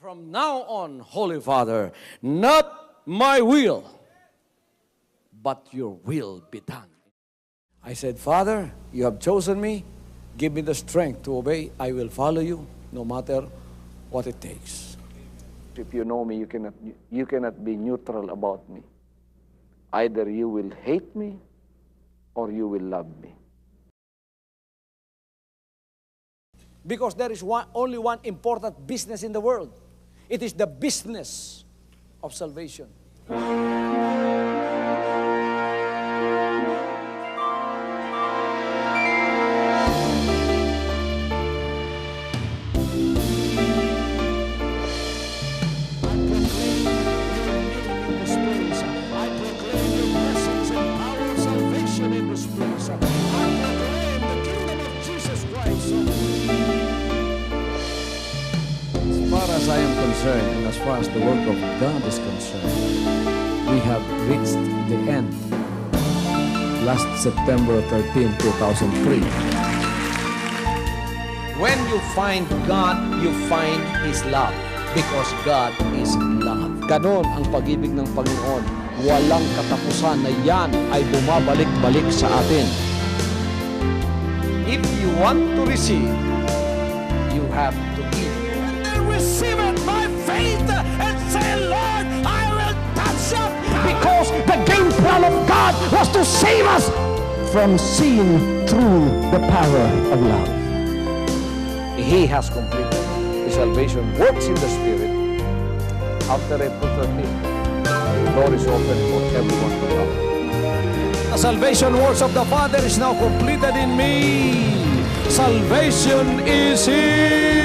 From now on, Holy Father, not my will, but your will be done. I said, Father, you have chosen me. Give me the strength to obey. I will follow you no matter what it takes. If you know me, you cannot be neutral about me. Either you will hate me or you will love me. Because there is only one important business in the world. It is the business of salvation. As I am concerned, and as far as the work of God is concerned, we have reached the end. Last September 13, 2003. When you find God, you find His love. Because God is love. Ganon ang pag-ibig ng Panginoon. Walang katapusan na yan ay bumabalik-balik sa atin. If you want to receive, you have to give. Receive it by faith and say, Lord, I will touch up. Because the game plan of God was to save us from seeing through the power of love. He has completed His salvation works in the Spirit. After April 13, the door is open for everyone to come. The salvation works of the Father is now completed in me. Salvation is here.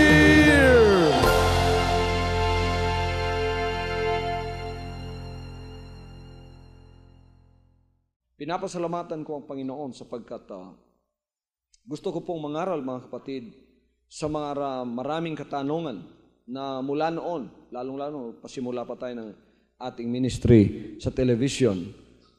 Pinapasalamatan ko ang Panginoon sapagkat gusto ko pong mangaral, mga kapatid, sa mga maraming katanungan na mula noon, lalong-lalo, pasimula pa tayo ng ating ministry sa television,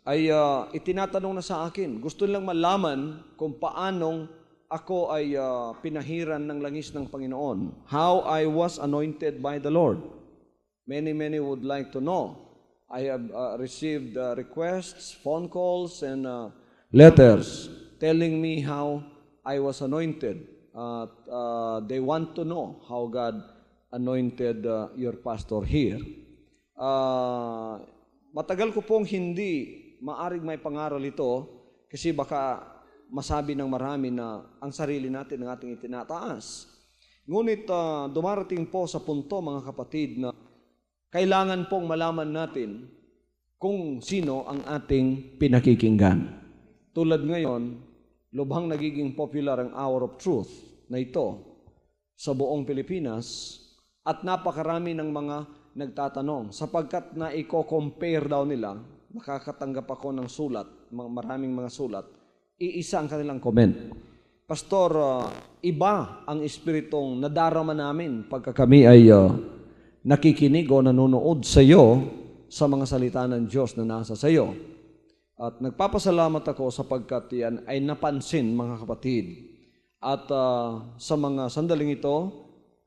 ay itinatanong na sa akin. Gusto nilang malaman kung paanong ako ay pinahiran ng langis ng Panginoon. How I was anointed by the Lord. Many would like to know. I have received requests, phone calls, and letters telling me how I was anointed. They want to know how God anointed your pastor here. Matagal ko pong hindi maaring may pangaral ito kasi baka masabi ng marami na ang sarili natin ang ating itinataas. Ngunit dumarating po sa punto, mga kapatid, na kailangan pong malaman natin kung sino ang ating pinakikinggan. Tulad ngayon, lubhang nagiging popular ang Hour of Truth na ito sa buong Pilipinas at napakarami ng mga nagtatanong sapagkat na i-compare daw nila, makakatanggap ako ng sulat, maraming mga sulat, iisa ang kanilang comment. Pastor, iba ang espiritong nadarama namin pagka kami ay nakikinig o nanonood sa iyo sa mga salita ng Diyos na nasa sa iyo. At nagpapasalamat ako sapagkat yan ay napansin, mga kapatid. At sa mga sandaling ito,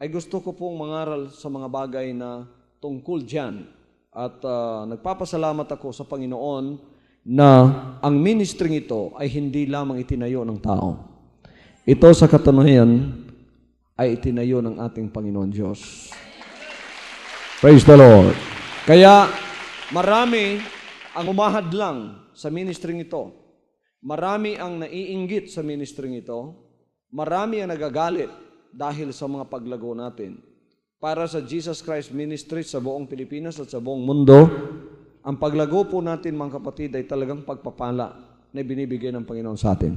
ay gusto ko pong mangaral sa mga bagay na tungkol dyan. At nagpapasalamat ako sa Panginoon na ang ministry ito ay hindi lamang itinayo ng tao. Ito sa katunayan ay itinayo ng ating Panginoon Diyos. Praise the Lord. Kaya marami ang umahad lang sa ministry ito. Marami ang naiinggit sa ministry ito. Marami ang nagagalit dahil sa mga paglago natin. Para sa Jesus Christ Ministry sa buong Pilipinas at sa buong mundo, ang paglago po natin, mga kapatid, ay talagang pagpapala na binibigay ng Panginoon sa atin.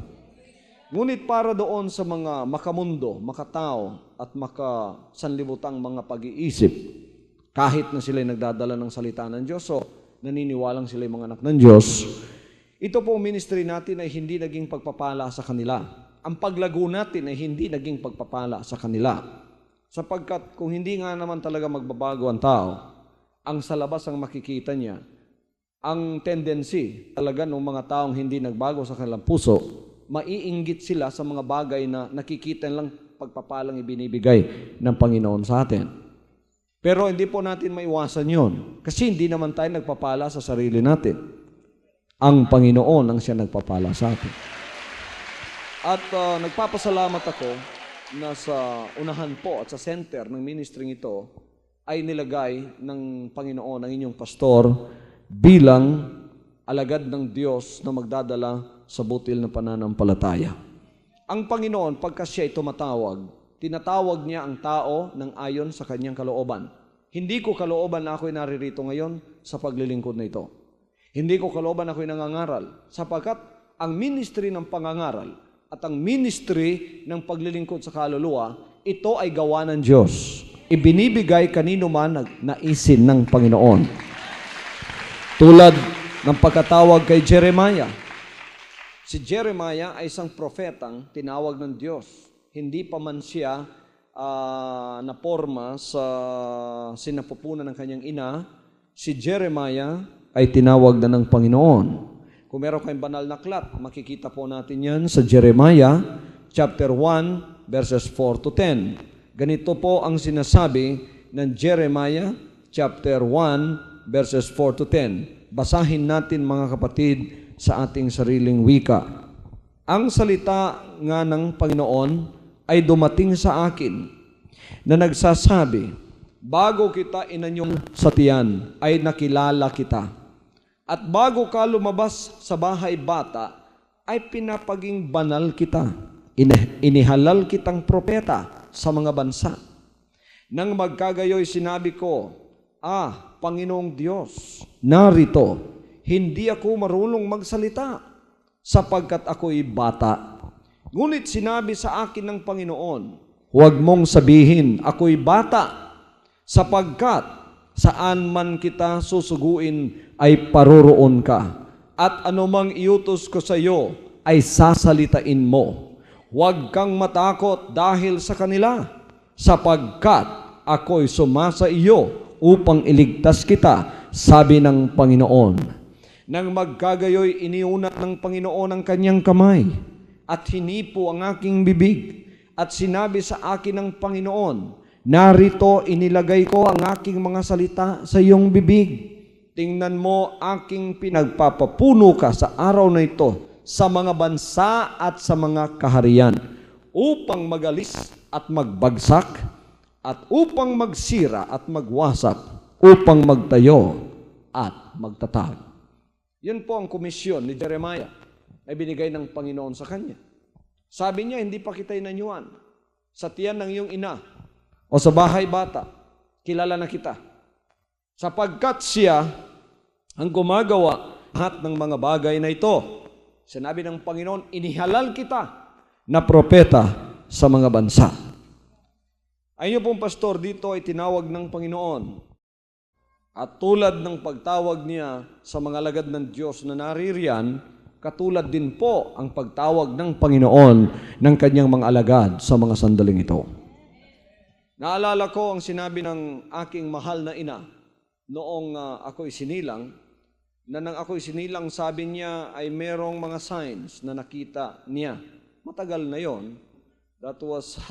Ngunit para doon sa mga makamundo, makatao at makasanlibutang mga pag-iisip, kahit na sila'y nagdadala ng salita ng Diyos, so naniniwalang sila'y mga anak ng Diyos, ito po ministry natin ay hindi naging pagpapala sa kanila. Ang paglago natin ay hindi naging pagpapala sa kanila. Sapagkat kung hindi nga naman talaga magbabago ang tao, ang sa labas ang makikita niya, ang tendency talaga ng mga taong hindi nagbago sa kanilang puso, maiinggit sila sa mga bagay na nakikita lang pagpapalang ibinibigay ng Panginoon sa atin. Pero hindi po natin maiwasan yon. Kasi hindi naman tayo nagpapala sa sarili natin. Ang Panginoon ang siya nagpapala sa atin. At nagpapasalamat ako na sa unahan po at sa center ng ministry ito ay nilagay ng Panginoon ang inyong pastor bilang alagad ng Diyos na magdadala sa butil na pananampalataya. Ang Panginoon, pagka siya ay tumatawag, tinatawag niya ang tao ng ayon sa kanyang kalooban. Hindi ko kalooban na ako'y naririto ngayon sa paglilingkod na ito. Hindi ko kalooban na ako'y nangangaral, sapagkat ang ministry ng pangangaral at ang ministry ng paglilingkod sa kaluluwa, ito ay gawa ng Diyos. Ibinibigay kanino man naisin ng Panginoon. Tulad ng pagkatawag kay Jeremiah. Si Jeremiah ay isang propetang tinawag ng Diyos. Hindi pa man siya naporma sa sinapupunan ng kanyang ina, si Jeremiah ay tinawag na ng Panginoon. Kung meron kayong banal na aklat, makikita po natin yan sa Jeremiah chapter 1 verses 4 to 10. Ganito po ang sinasabi ng Jeremiah chapter 1 verses 4 to 10. Basahin natin mga kapatid sa ating sariling wika. Ang salita nga ng Panginoon ay dumating sa akin na nagsasabi, bago kita inanyong sa tiyan ay nakilala kita. At bago ka lumabas sa bahay bata, ay pinapaging banal kita. Inihalal kitang propeta sa mga bansa. Nang magkagayoy sinabi ko, Panginoong Diyos, narito, hindi ako marunong magsalita, sapagkat ako'y bata. Ngunit sinabi sa akin ng Panginoon, huwag mong sabihin, ako'y bata, sapagkat saan man kita susuguin ay paroroon ka, at anumang iutos ko sa iyo ay sasalitain mo. Huwag kang matakot dahil sa kanila, sapagkat ako'y sumasa iyo upang iligtas kita, sabi ng Panginoon. Nang magkagayoy, iniunat ng Panginoon ang kanyang kamay, at hinipo ang aking bibig, at sinabi sa akin ng Panginoon, narito inilagay ko ang aking mga salita sa iyong bibig. Tingnan mo, aking pinagpapapuno ka sa araw na ito sa mga bansa at sa mga kaharian, upang magalis at magbagsak, at upang magsira at magwasak, upang magtayo at magtatag. Yun po ang komisyon ni Jeremiah ay binigay ng Panginoon sa kanya. Sabi niya, hindi pa kita inanyuan. Sa tiyan ng iyong ina o sa bahay bata, kilala na kita. Sapagkat siya ang gumagawa lahat ng mga bagay na ito. Sinabi ng Panginoon, inihalal kita na propeta sa mga bansa. Ay niyo pong pastor, dito ay tinawag ng Panginoon. At tulad ng pagtawag niya sa mga alagad ng Diyos na naririyan, katulad din po ang pagtawag ng Panginoon ng kanyang mga alagad sa mga sandaling ito. Naalala ko ang sinabi ng aking mahal na ina noong ako'y sinilang, na nang ako'y sinilang, sabi niya ay merong mga signs na nakita niya. Matagal na yon. That was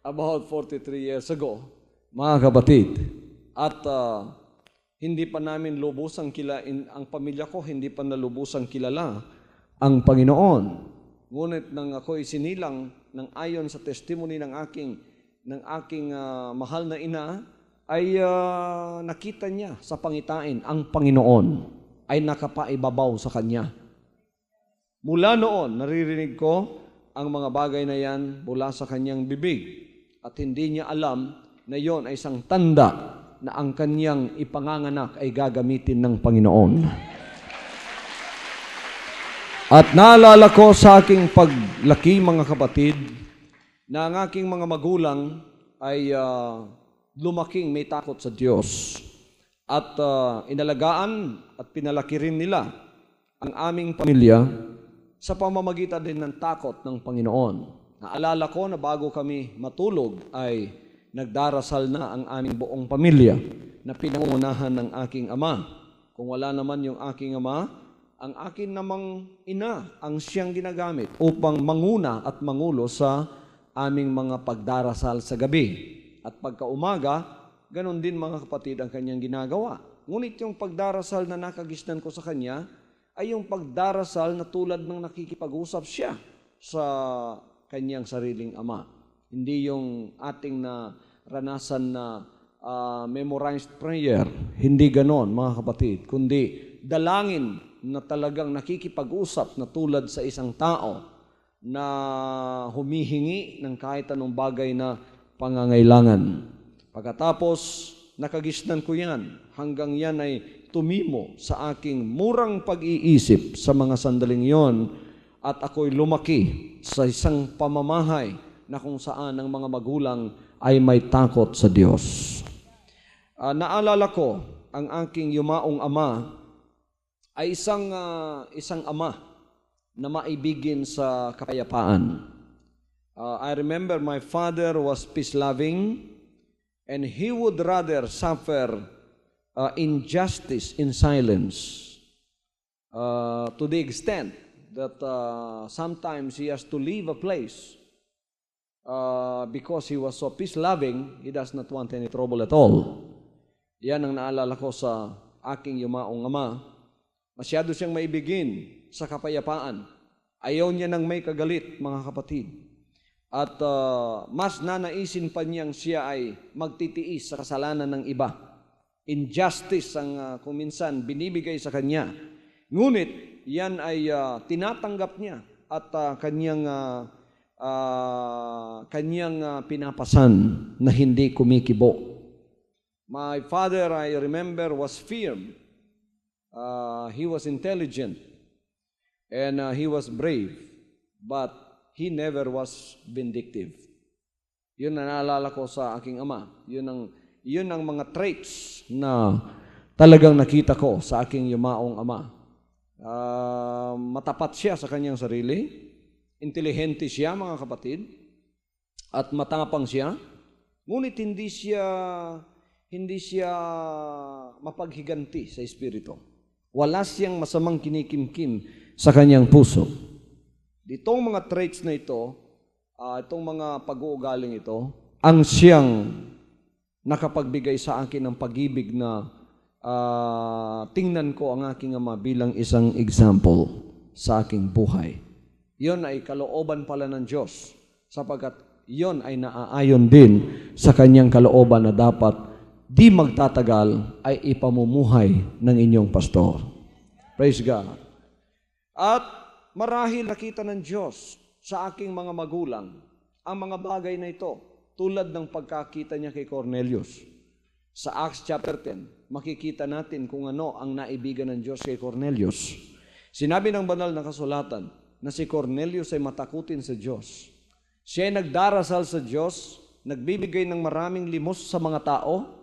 about 43 years ago, mga kapatid. At hindi pa namin lubusang ang pamilya ko, hindi pa nalubusang kilala ang Panginoon. Ngunit nang ako'y sinilang, nang ayon sa testimony ng aking mahal na ina, ay nakita niya sa pangitain ang Panginoon ay nakapaibabaw sa kanya. Mula noon, naririnig ko ang mga bagay na yan mula sa kanyang bibig. At hindi niya alam na yon ay isang tanda na ang kanyang ipanganganak ay gagamitin ng Panginoon. At naalala ko sa aking paglaki, mga kapatid, na ang aking mga magulang ay lumaking may takot sa Diyos. At inalagaan at pinalaki rin nila ang aming pamilya sa pamamagitan din ng takot ng Panginoon. Naalala ko na bago kami matulog ay nagdarasal na ang aming buong pamilya na pinangunahan ng aking ama. Kung wala naman yung aking ama, ang akin namang ina ang siyang ginagamit upang manguna at mangulo sa aming mga pagdarasal sa gabi. At pagka umaga, ganon din mga kapatid ang kanyang ginagawa. Ngunit yung pagdarasal na nakagisnan ko sa kanya ay yung pagdarasal na tulad ng nakikipag-usap siya sa kanyang sariling ama. Hindi yung ating na ranasan na memorized prayer. Hindi ganon mga kapatid, kundi dalangin na talagang nakikipag-usap na tulad sa isang tao na humihingi ng kahit anong bagay na pangangailangan. Pagkatapos, nakagisnan ko yan hanggang yan ay tumimo sa aking murang pag-iisip sa mga sandaling yon at ako'y lumaki sa isang pamamahay na kung saan ang mga magulang ay may takot sa Diyos. Naalala ko ang aking yumaong ama ay isang ama na maibigin sa kapayapaan. I remember my father was peace-loving and he would rather suffer injustice in silence to the extent that sometimes he has to leave a place because he was so peace-loving, he does not want any trouble at all. Yan ang naalala ko sa aking yumaong ama. Masyado siyang maibigin sa kapayapaan. Ayaw niya nang may kagalit, mga kapatid. At mas nanaisin pa niyang siya ay magtitiis sa kasalanan ng iba. Injustice ang kuminsan binibigay sa kanya. Ngunit yan ay tinatanggap niya at kanyang pinapasan na hindi kumikibo. My father, I remember, was firm. He was intelligent and he was brave, but he never was vindictive. Yun ang naalala ko sa aking ama. Yun ang mga traits na talagang nakita ko sa aking yumaong ama. Matapat siya sa kanyang sarili, intelihente siya mga kapatid, at matapang siya, ngunit hindi siya mapaghiganti sa espiritu. Wala siyang masamang kinikimkim sa kanyang puso. Itong mga traits na ito, itong mga pag-uugaling ito, ang siyang nakapagbigay sa akin ng pag-ibig na tingnan ko ang aking ama bilang isang example sa aking buhay. Yon ay kalooban pala ng Diyos, sapagkat yon ay naaayon din sa kanyang kalooban na dapat di magtatagal ay ipamumuhay ng inyong pastor. Praise God. At marahil nakita ng Diyos sa aking mga magulang ang mga bagay na ito, tulad ng pagkakita niya kay Cornelius. Sa Acts chapter 10, makikita natin kung ano ang naibigan ng Diyos kay Cornelius. Sinabi ng banal na kasulatan na si Cornelius ay matakutin sa Diyos. Siya ay nagdarasal sa Diyos, nagbibigay ng maraming limos sa mga tao,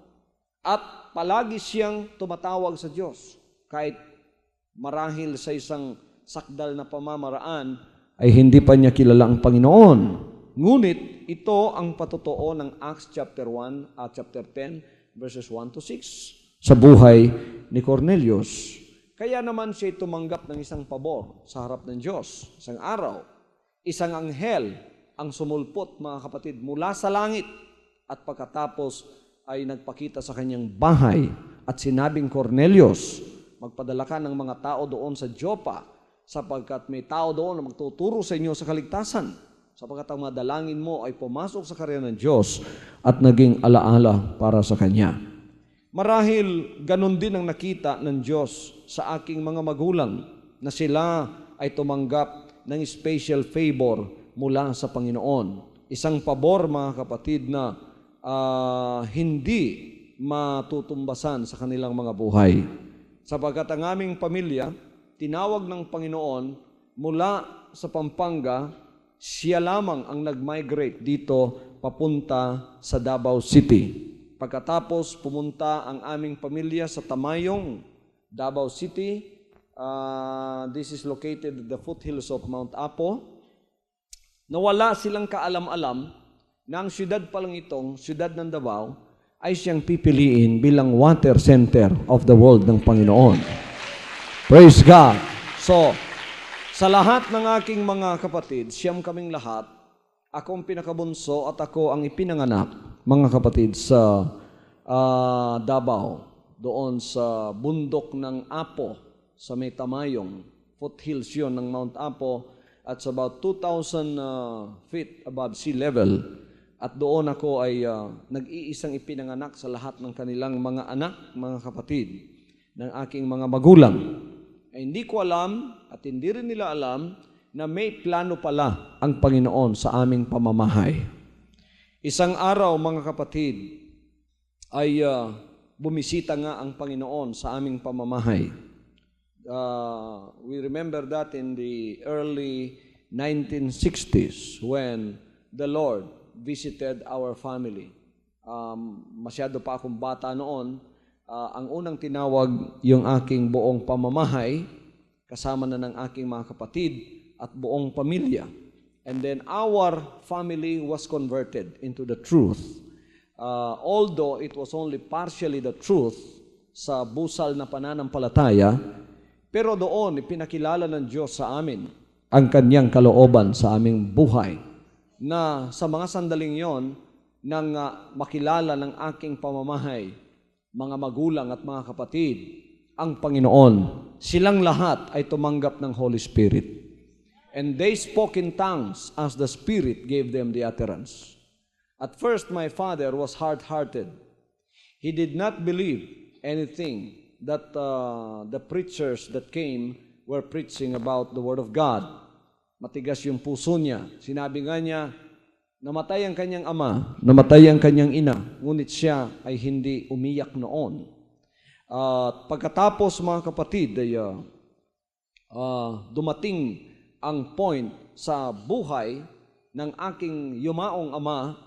at palagi siyang tumatawag sa Diyos. Kahit marahil sa isang sakdal na pamamaraan, ay hindi pa niya kilala ang Panginoon. Ngunit ito ang patotoo ng Acts chapter 1 at chapter 10, verses 1 to 6, sa buhay ni Cornelius. Kaya naman siya tumanggap ng isang pabor sa harap ng Diyos. Isang araw, isang anghel ang sumulpot, mga kapatid, mula sa langit, at pagkatapos ay nagpakita sa kanyang bahay at sinabing, Cornelius, magpadala ka ng mga tao doon sa Joppa, sapagkat may tao doon na magtuturo sa inyo sa kaligtasan, sapagkat ang madalangin mo ay pumasok sa karya ng Diyos at naging alaala para sa Kanya. Marahil ganun din ang nakita ng Diyos sa aking mga magulang, na sila ay tumanggap ng special favor mula sa Panginoon. Isang pabor, mga kapatid, na hindi matutumbasan sa kanilang mga buhay. Sapagkat ang aming pamilya, tinawag ng Panginoon mula sa Pampanga, siya lamang ang nag-migrate dito papunta sa Davao City. Pagkatapos pumunta ang aming pamilya sa Tamayong, Davao City. This is located at the foothills of Mount Apo. Nawala silang kaalam-alam na ang syudad palang itong, syudad ng Davao, ay siyang pipiliin bilang water center of the world ng Panginoon. Praise God! So, sa lahat ng aking mga kapatid, siyam kaming lahat, ako ang pinakabunso at ako ang ipinanganak, mga kapatid, sa Davao, doon sa bundok ng Apo, sa may Tamayong, foothills yun ng Mount Apo, at sa about 2,000 feet above sea level. At doon ako ay nag-iisang ipinanganak sa lahat ng kanilang mga anak, mga kapatid, ng aking mga magulang. Ay hindi ko alam at hindi rin nila alam na may plano pala ang Panginoon sa aming pamamahay. Isang araw, mga kapatid, ay bumisita nga ang Panginoon sa aming pamamahay. We remember that in the early 1960s when the Lord visited our family. Masyado pa akong bata noon. Ang unang tinawag yung aking buong pamamahay, kasama na ng aking mga kapatid at buong pamilya. And then our family was converted into the truth. Although it was only partially the truth sa busal na pananampalataya, pero doon ipinakilala ng Diyos sa amin ang kanyang kalooban sa aming buhay, na sa mga sandaling yon, nang makilala ng aking pamamahay, mga magulang at mga kapatid, ang Panginoon, silang lahat ay tumanggap ng Holy Spirit. And they spoke in tongues as the Spirit gave them the utterance. At first, my father was hard-hearted. He did not believe anything that the preachers that came were preaching about the Word of God. Matigas yung puso niya. Sinabi nga niya, namatay ang kanyang ama, namatay ang kanyang ina, ngunit siya ay hindi umiyak noon. At pagkatapos, mga kapatid, ay dumating ang point sa buhay ng aking yumaong ama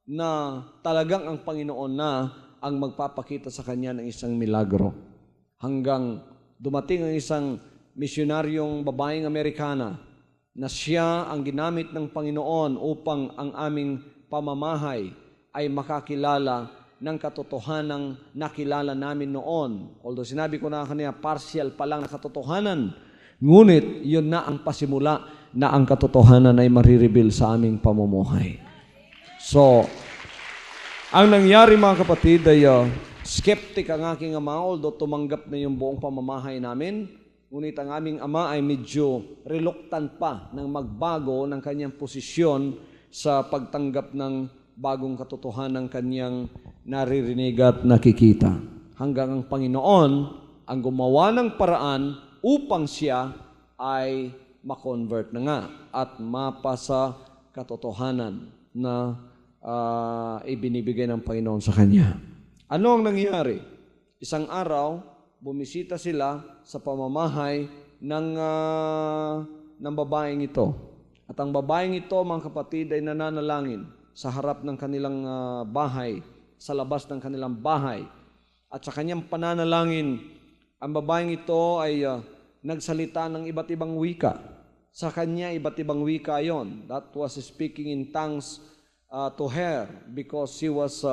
na talagang ang Panginoon na ang magpapakita sa kanya ng isang milagro. Hanggang dumating ang isang misyonaryong babaeng Amerikana na siya ang ginamit ng Panginoon upang ang aming pamamahay ay makakilala ng katotohanang nakilala namin noon. Although sinabi ko na kanina, partial pa lang na katotohanan, ngunit yun na ang pasimula na ang katotohanan ay marireveal sa aming pamumuhay. So, ang nangyari, mga kapatid, ay skeptic ang aking ama, although tumanggap na yung buong pamamahay namin. Ngunit ang aming ama ay medyo reluctant pa ng magbago ng kanyang posisyon sa pagtanggap ng bagong katotohanan ng kanyang naririnig at nakikita. Hanggang ang Panginoon ang gumawa ng paraan upang siya ay makonvert na nga at mapasa katotohanan na ibinibigay ng Panginoon sa kanya. Ano ang nangyari? Isang araw, bumisita sila sa pamamahay ng babaeng ito. At ang babaeng ito, mga kapatid, ay nananalangin sa harap ng kanilang bahay, sa labas ng kanilang bahay. At sa kanyang pananalangin, ang babaeng ito ay nagsalita ng iba't ibang wika. Sa kanya, iba't ibang wika yon. That was speaking in tongues to her because she was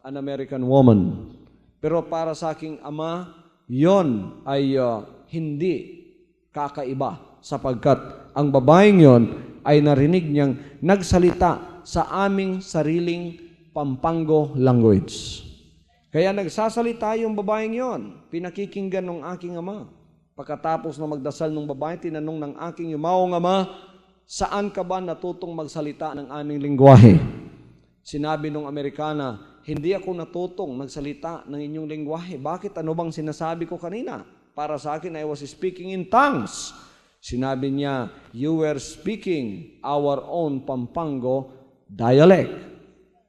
an American woman. Pero para sa aking ama, yon ay hindi kakaiba sapagkat ang babaeng yon ay narinig niyang nagsalita sa aming sariling Pampango language. Kaya nagsasalita yung babaeng yon, pinakikinggan ng aking ama. Pagkatapos na magdasal ng babae, tinanong ng aking yumaong ama, saan ka ba natutong magsalita ng aming lingwahe? Sinabi nung Amerikana, hindi ako natutong magsalita ng inyong lingwahe. Bakit? Ano bang sinasabi ko kanina? Para sa akin, I was speaking in tongues. Sinabi niya, you were speaking our own Pampango dialect.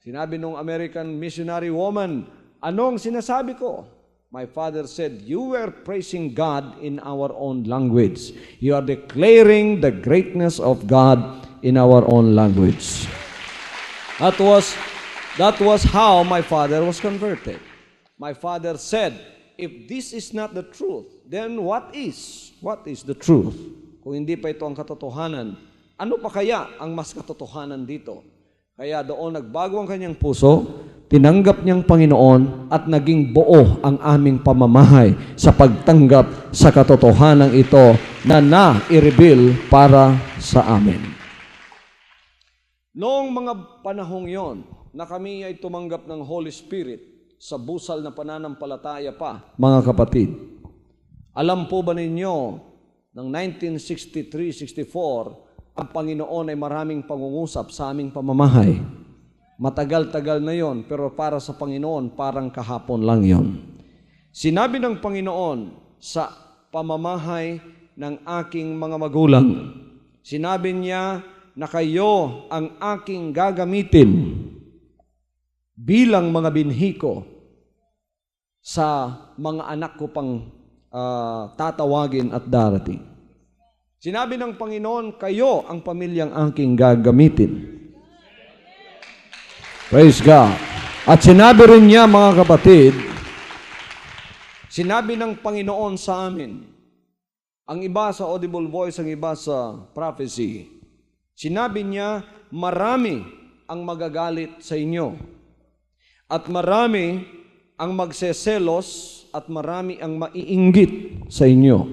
Sinabi nung American missionary woman, anong sinasabi ko? My father said, you were praising God in our own language. You are declaring the greatness of God in our own language. That was how my father was converted. My father said, if this is not the truth, then what is? What is the truth? Kung hindi pa ito ang katotohanan, ano pa kaya ang mas katotohanan dito? Kaya doon nagbago ang kanyang puso, tinanggap niyang Panginoon at naging buo ang aming pamamahay sa pagtanggap sa katotohanan ito na na-i-reveal para sa amin. Noong mga panahong yon na kami ay tumanggap ng Holy Spirit, sa busal na pananampalataya pa, mga kapatid. Alam po ba ninyo, ng 1963-64, ang Panginoon ay maraming pangungusap sa aming pamamahay. Matagal-tagal na yon, pero para sa Panginoon, parang kahapon lang yon. Sinabi ng Panginoon sa pamamahay ng aking mga magulang, sinabi niya na kayo ang aking gagamitin bilang mga binhi ko sa mga anak ko pang tatawagin at darating. Sinabi ng Panginoon, kayo ang pamilyang aking gagamitin. Praise God. At sinabi rin niya, mga kapatid, sinabi ng Panginoon sa amin, ang iba sa audible voice, ang iba sa prophecy, sinabi niya, marami ang magagalit sa inyo, at marami ang magseselos, at marami ang maiinggit sa inyo.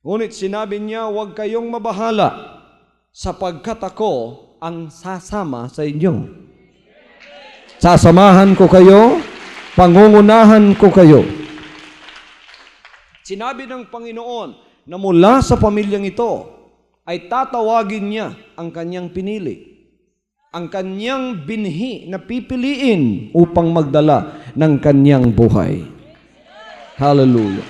Ngunit sinabi niya, huwag kayong mabahala, sapagkat ako ang sasama sa inyo. Sasamahan ko kayo, pangungunahan ko kayo. Sinabi ng Panginoon na mula sa pamilyang ito ay tatawagin niya ang kanyang pinili, ang kanyang binhi na pipiliin upang magdala ng kanyang buhay. Hallelujah.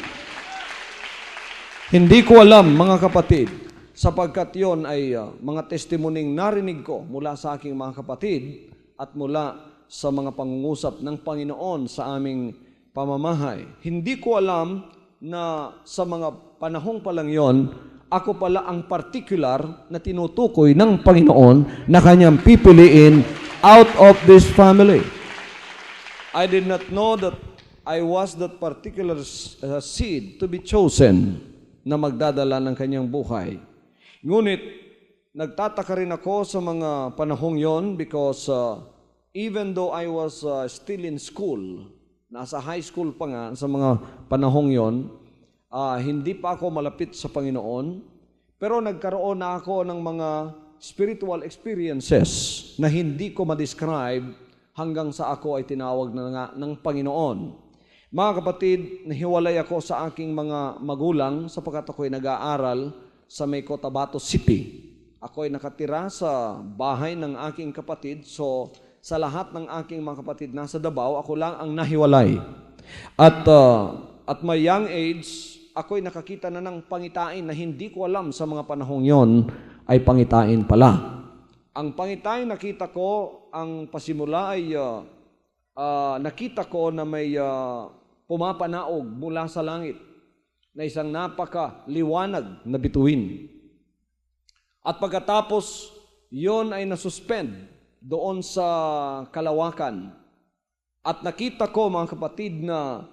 Hindi ko alam, mga kapatid, sapagkat yon ay mga testimoning narinig ko mula sa aking mga kapatid at mula sa mga pangungusap ng Panginoon sa aming pamamahay. Hindi ko alam na sa mga panahong pa lang yon, ako pala ang particular na tinutukoy ng Panginoon na kanyang pipiliin out of this family. I did not know that I was that particular seed to be chosen na magdadala ng kanyang buhay. Ngunit, nagtataka rin ako sa mga panahong yon because even though I was still in school, nasa high school pa nga sa mga panahong yon, hindi pa ako malapit sa Panginoon, pero nagkaroon na ako ng mga spiritual experiences na hindi ko ma-describe hanggang sa ako ay tinawag na nga ng Panginoon. Mga kapatid, nahiwalay ako sa aking mga magulang sapagkat ako'y nag-aaral sa may Cotabato City. Ako'y nakatira sa bahay ng aking kapatid, so sa lahat ng aking mga kapatid nasa Davao, ako lang ang nahiwalay. At my young age, ako'y nakakita na ng pangitain na hindi ko alam sa mga panahong yon ay pangitain pala. Ang pangitain nakita ko, ang pasimula ay nakita ko na may pumapanaog mula sa langit na isang napaka-liwanag na bituin. At pagkatapos, yon ay nasuspend doon sa kalawakan. At nakita ko, mga kapatid, na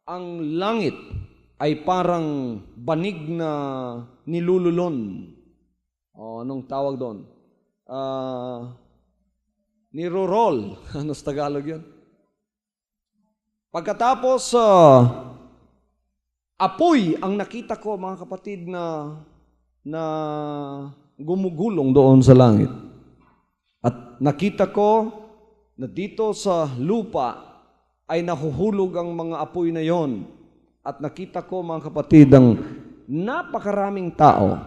ang langit ay parang banig na nilululon. Anong tawag doon? Nirorol. Ano sa Tagalog yun? Pagkatapos, apoy ang nakita ko, mga kapatid, na gumugulong doon sa langit. At nakita ko na dito sa lupa ay nahuhulog ang mga apoy na yon. At nakita ko, mga kapatid, ang napakaraming tao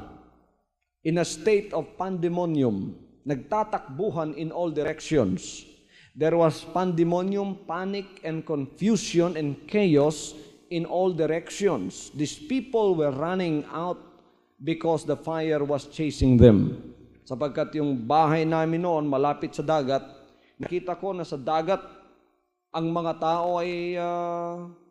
in a state of pandemonium, nagtatakbuhan in all directions. There was pandemonium, panic, and confusion and chaos in all directions. These people were running out because the fire was chasing them. Sapagkat yung bahay namin noon malapit sa dagat, nakita ko na sa dagat ang mga tao ay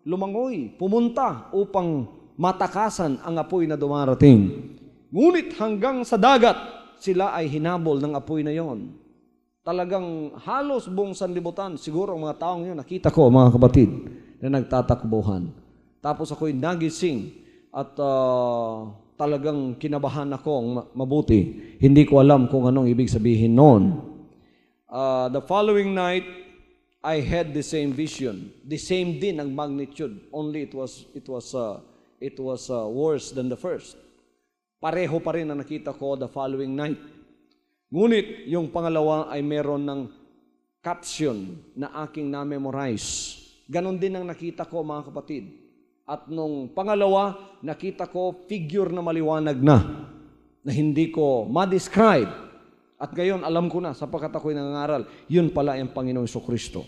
lumangoy, pumunta upang matakasan ang apoy na dumarating. Ngunit hanggang sa dagat, sila ay hinabol ng apoy na yon. Talagang halos buong sanlibutan, siguro ang mga taong yun, nakita ko, mga kapatid, na nagtatakbuhan. Tapos ako'y nagising at talagang kinabahan ako mabuti. Hindi ko alam kung anong ibig sabihin noon. The following night, I had the same vision. The same din ang magnitude. Only it was worse than the first. Pareho pa rin ang nakita ko the following night. Ngunit yung pangalawa ay meron ng caption na aking na-memorize. Ganon din ang nakita ko, mga kapatid. At nung pangalawa, nakita ko figure na maliwanag na hindi ko ma-describe. At ngayon, alam ko na, sapagkat ako'y nangangaral, yun pala ang Panginoong Jesucristo.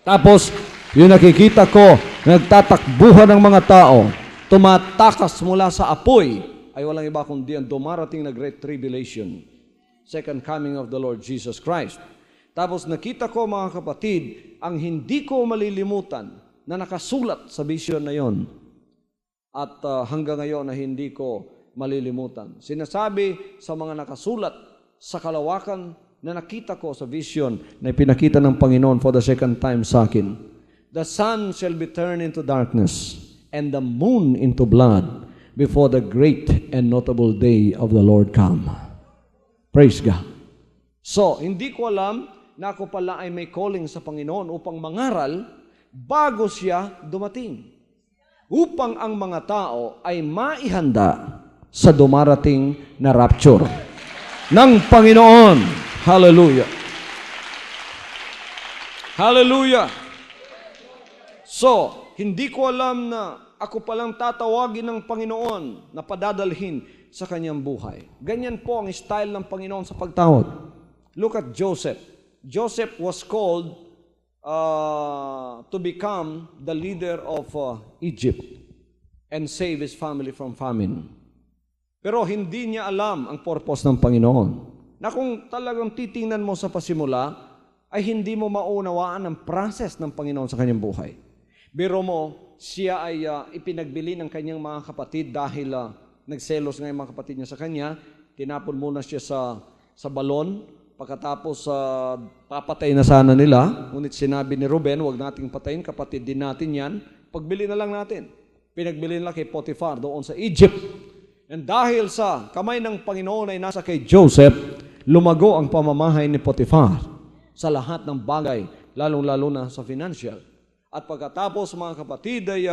Tapos, yung nakikita ko, nagtatakbuhan ng mga tao, tumatakas mula sa apoy, ay walang iba kundi ang dumarating na Great Tribulation, second coming of the Lord Jesus Christ. Tapos nakita ko, mga kapatid, ang hindi ko malilimutan na nakasulat sa vision na yon. At hanggang ngayon na hindi ko malilimutan. Sinasabi sa mga nakasulat sa kalawakan na nakita ko sa vision na ipinakita ng Panginoon for the second time sa akin. The sun shall be turned into darkness and the moon into blood before the great and notable day of the Lord come. Praise God. So, hindi ko alam na ako pala ay may calling sa Panginoon upang mangaral bago siya dumating. Upang ang mga tao ay maihanda sa dumarating na rapture ng Panginoon. Hallelujah. Hallelujah. So, hindi ko alam na ako palang tatawagin ng Panginoon na padadalhin sa kanyang buhay. Ganyan po ang style ng Panginoon sa pagtawag. Look at Joseph. Joseph was called to become the leader of Egypt and save his family from famine. Pero hindi niya alam ang purpose ng Panginoon. Na kung talagang titingnan mo sa pasimula, ay hindi mo maunawaan ang process ng Panginoon sa kanyang buhay. Biro mo, siya ay ipinagbili ng kanyang mga kapatid dahil nagselos nga yung mga kapatid niya sa kanya. Tinapon muna siya sa balon. Pagkatapos papatay na sana nila, ngunit sinabi ni Ruben, huwag nating patayin, kapatid din natin yan. Pagbili na lang natin. Pinagbili nila kay Potiphar doon sa Egypt. And dahil sa kamay ng Panginoon ay nasa kay Joseph, lumago ang pamamahay ni Potiphar sa lahat ng bagay, lalong-lalo na sa financial. At pagkatapos, mga kapatid, ay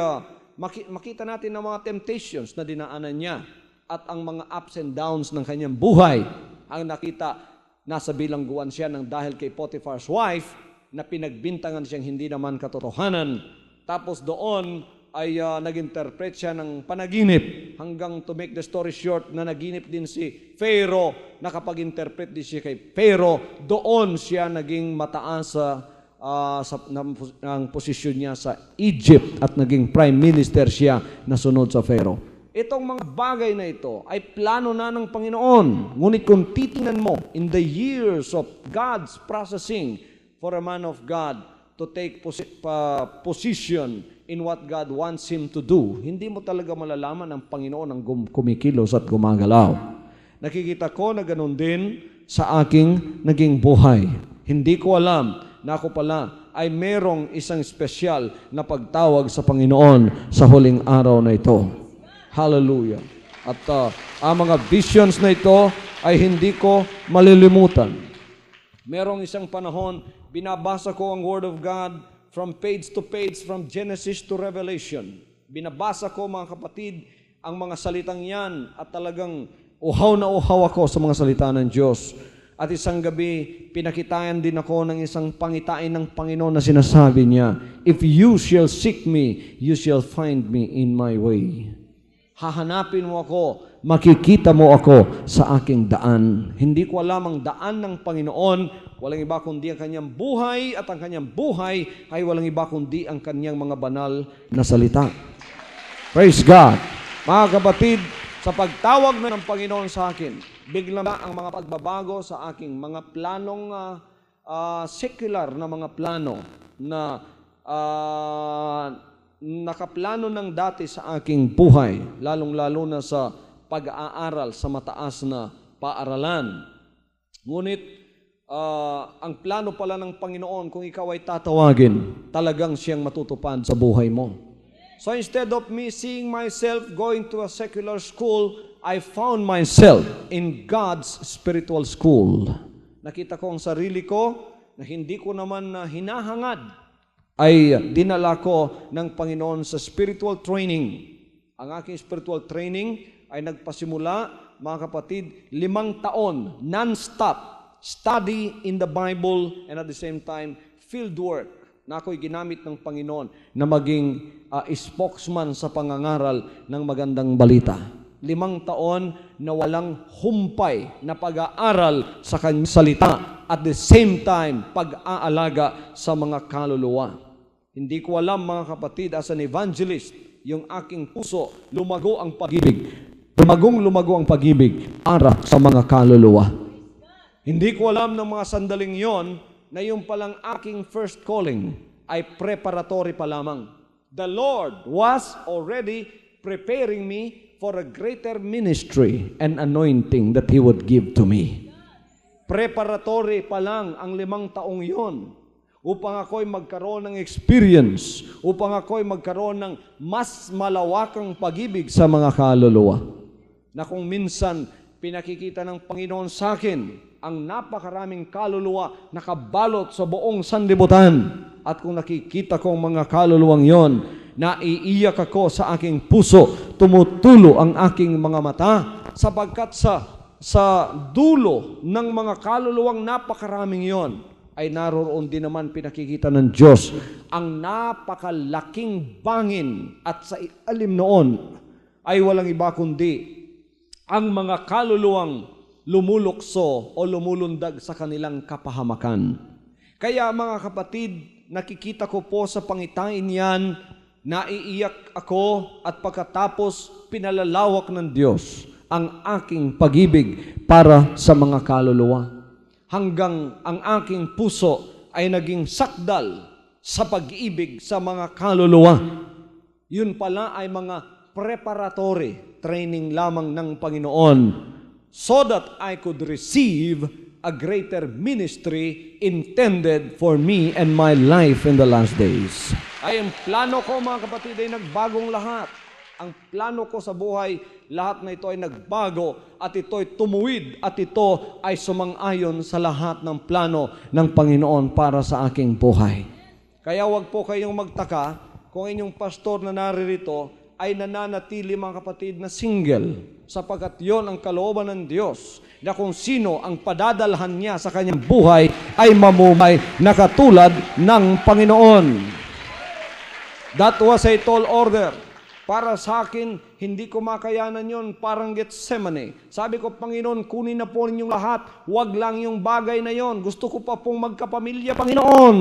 makita natin ang mga temptations na dinaanan niya at ang mga ups and downs ng kanyang buhay. Ang nakita, nasa bilangguan siya ng dahil kay Potiphar's wife na pinagbintangan siyang hindi naman katotohanan. Tapos doon ay nag-interpret siya ng panaginip hanggang to make the story short na naginip din si Pharaoh, nakapag-interpret din siya kay Pharaoh. Doon siya naging mataas ang posisyon niya sa Egypt at naging prime minister siya na sunod sa Pharaoh. Itong mga bagay na ito ay plano na ng Panginoon. Ngunit kung titingnan mo, in the years of God's processing for a man of God to take position in what God wants him to do, hindi mo talaga malalaman ang Panginoon ang kumikilos at gumagalaw. Nakikita ko na ganun din sa aking naging buhay. Hindi ko alam na ako pala ay merong isang espesyal na pagtawag sa Panginoon sa huling araw na ito. Hallelujah. At ang mga visions na ito ay hindi ko malilimutan. Merong isang panahon, binabasa ko ang Word of God from page to page, from Genesis to Revelation. Binabasa ko, mga kapatid, ang mga salitang yan at talagang uhaw na uhaw ako sa mga salita ng Diyos. At isang gabi, pinakitaan din ako ng isang pangitain ng Panginoon na sinasabi niya, "If you shall seek me, you shall find me in my way." Hahanapin mo ako, makikita mo ako sa aking daan. Hindi ko alam ang daan ng Panginoon, walang iba kundi ang kanyang buhay, at ang kanyang buhay ay walang iba kundi ang kanyang mga banal na salita. Praise God! Mga kapatid, sa pagtawag na ng Panginoon sa akin, bigla na ang mga pagbabago sa aking mga planong secular na mga plano na nakaplano ng dati sa aking buhay, lalong-lalo na sa pag-aaral sa mataas na paaralan. Ngunit, ang plano pala ng Panginoon, kung ikaw ay tatawagin, talagang siyang matutupad sa buhay mo. So instead of me seeing myself going to a secular school, I found myself in God's spiritual school. Nakita ko ang sarili ko na hindi ko naman hinahangad, ay dinala ko ng Panginoon sa spiritual training. Ang aking spiritual training ay nagpasimula, mga kapatid, 5 taon, non-stop, study in the Bible and at the same time, field work. na ako'y ginamit ng Panginoon na maging spokesman sa pangangaral ng magandang balita. 5 taon na walang humpay na pag-aaral sa kanyang salita at the same time pag-aalaga sa mga kaluluwa. Hindi ko alam, mga kapatid, as an evangelist, yung aking puso, lumago ang pag-ibig. Lumago ang pag-ibig para sa mga kaluluwa. Hindi ko alam ng mga sandaling yon na yung palang aking first calling ay preparatory pa lamang. The Lord was already preparing me for a greater ministry and anointing that He would give to me. Preparatory pa lang ang 5 taong yon upang ako'y magkaroon ng experience, upang ako'y magkaroon ng mas malawakang pag-ibig sa mga kaluluwa. Na kung minsan pinakikita ng Panginoon sa akin ang napakaraming kaluluwa nakabalot sa buong sanlibutan, at kung nakikita ko ang mga kaluluwang yon, naiiyak ako sa aking puso, tumutulo ang aking mga mata, sapagkat sa dulo ng mga kaluluwang napakaraming yon, ay naroon din naman pinakikita ng Diyos ang napakalaking bangin, at sa ilalim noon ay walang iba kundi ang mga kaluluwang lumulukso o lumulundag sa kanilang kapahamakan. Kaya mga kapatid, nakikita ko po sa pangitain yan, naiiyak ako, at pagkatapos pinalalawak ng Diyos ang aking pag-ibig para sa mga kaluluwa. Hanggang ang aking puso ay naging sakdal sa pag-ibig sa mga kaluluwa. Yun pala ay mga preparatory training lamang ng Panginoon so that I could receive a greater ministry intended for me and my life in the last days. Ay, ang plano ko, mga kapatid, ay nagbagong lahat. Ang plano ko sa buhay, lahat na ito ay nagbago, at ito ay tumuwid, at ito ay sumang-ayon sa lahat ng plano ng Panginoon para sa aking buhay. Kaya wag po kayong magtaka kung inyong pastor na naririto ay nananatili, mga kapatid, na single, sapagkat yon ang kalooban ng Diyos, na kung sino ang padadalhan niya sa kanyang buhay ay mamumay na katulad ng Panginoon. That was a tall order. Para sa akin, hindi ko makayanan yon, parang Getsemane. Sabi ko, Panginoon, kunin na po ninyong lahat, wag lang yung bagay na yon. Gusto ko pa pong magkapamilya, Panginoon.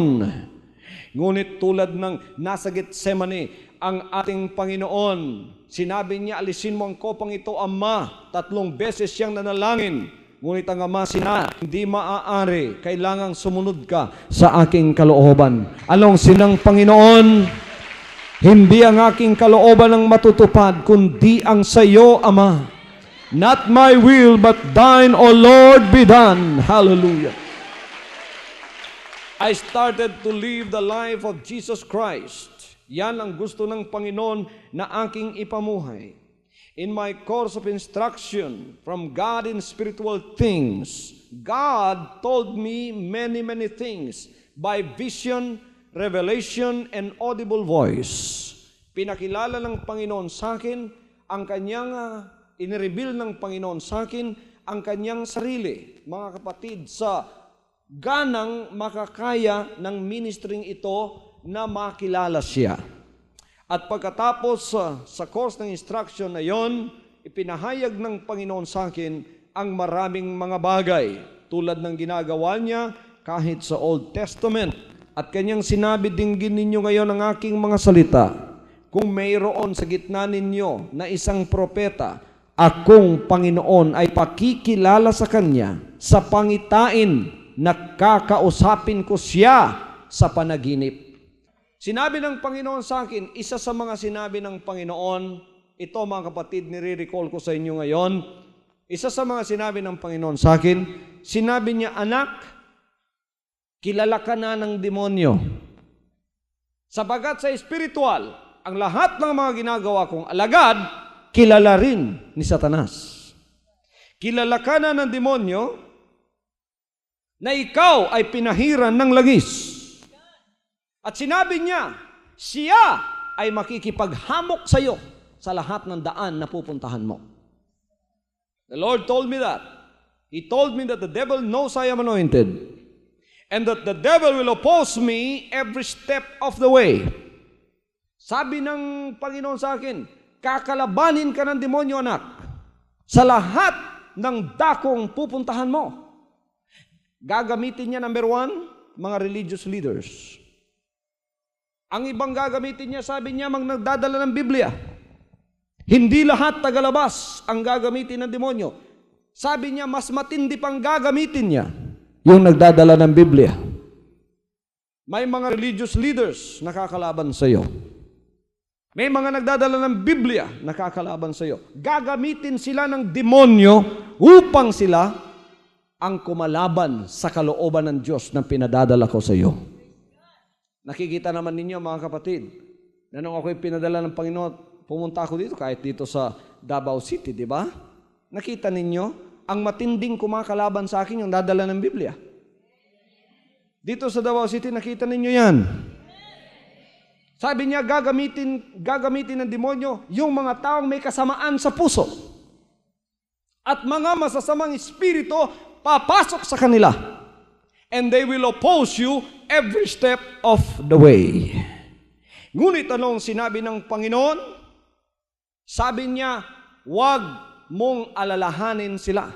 Ngunit tulad ng nasa Getsemane, ang ating Panginoon, sinabi niya, alisin mo ang kopang ito, Ama. 3 beses siyang nanalangin. Ngunit ang Ama hindi maaari, kailangang sumunod ka sa aking kalooban. Anong sinang Panginoon? Hindi ang aking kalooban ang matutupad, kundi ang sa iyo, Ama. Not my will, but thine, O Lord, be done. Hallelujah. I started to live the life of Jesus Christ. Yan ang gusto ng Panginoon na aking ipamuhay. In my course of instruction from God in spiritual things, God told me many, many things by vision, revelation, and audible voice. Pinakilala ng Panginoon sa akin ang kanyang, inireveal ng Panginoon sa akin ang kanyang sarili. Mga kapatid, sa ganang makakaya ng ministering ito na makilala siya. At pagkatapos sa course ng instruction na yon, ipinahayag ng Panginoon sa akin ang maraming mga bagay tulad ng ginagawa niya kahit sa Old Testament. At kanyang sinabi, dinggin ninyo ngayon ang aking mga salita. Kung mayroon sa gitna ninyo na isang propeta, akong Panginoon ay pakikilala sa kanya sa pangitain na kakausapin ko siya sa panaginip. Sinabi ng Panginoon sa akin, isa sa mga sinabi ng Panginoon, ito mga kapatid, nire-recall ko sa inyo ngayon, isa sa mga sinabi ng Panginoon sa akin, sinabi niya, anak, kilala ka na ng demonyo. Sapagat sa spiritual, ang lahat ng mga ginagawa kong alagad, kilala rin ni Satanas. Kilala ka na ng demonyo na ikaw ay pinahiran ng langis. At sinabi niya, siya ay makikipaghamok sa iyo sa lahat ng daan na pupuntahan mo. The Lord told me that. He told me that the devil knows I am anointed. and that the devil will oppose me every step of the way. Sabi ng Panginoon sa akin, kakalabanin ka ng demonyo, anak, sa lahat ng dakong pupuntahan mo. Gagamitin niya, number 1, mga religious leaders. Ang ibang gagamitin niya, sabi niya, nagdadala ng Biblia. Hindi lahat tagalabas ang gagamitin ng demonyo. Sabi niya, mas matindi pang gagamitin niya yung nagdadala ng Biblia. May mga religious leaders nakakalaban sa iyo. May mga nagdadala ng Biblia nakakalaban sa iyo. Gagamitin sila ng demonyo upang sila ang kumalaban sa kalooban ng Diyos na pinadadala ko sa iyo. Nakikita naman ninyo, mga kapatid, na nung ako'y pinadala ng Panginoon, pumunta ako dito, kahit dito sa Davao City, di ba? Nakita ninyo, ang matinding kumakalaban sa akin yung dadala ng Biblia. Dito sa Davao City, nakita ninyo yan. Sabi niya, gagamitin ng demonyo yung mga taong may kasamaan sa puso. At mga masasamang espiritu, papasok sa kanila. And they will oppose you every step of the way. Ngunit anong sinabi ng Panginoon? Sabi niya, huwag mong alalahanin sila,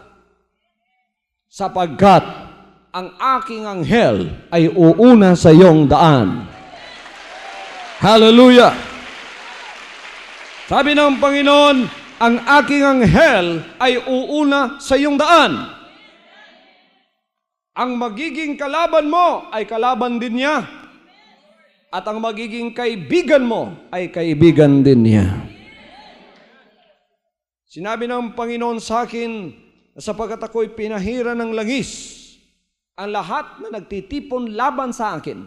sapagkat ang aking anghel ay uuna sa iyong daan. Hallelujah! Sabi ng Panginoon, ang aking anghel ay uuna sa iyong daan. Ang magiging kalaban mo ay kalaban din niya. At ang magiging kaibigan mo ay kaibigan din niya. Sinabi ng Panginoon sa akin, sapagkat ako'y pinahira ng langis, ang lahat na nagtitipon laban sa akin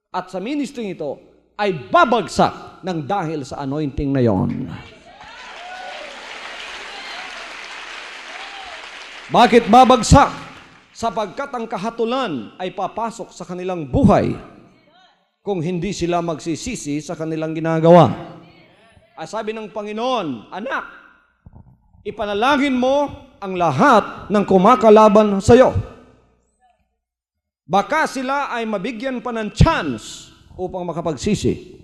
at sa ministry ito ay babagsak ng dahil sa anointing na yon. Bakit babagsak? Sapagkat ang kahatulan ay papasok sa kanilang buhay kung hindi sila magsisisi sa kanilang ginagawa. Ay sabi ng Panginoon, anak, ipanalangin mo ang lahat ng kumakalaban sa iyo. Baka sila ay mabigyan pa ng chance upang makapagsisi.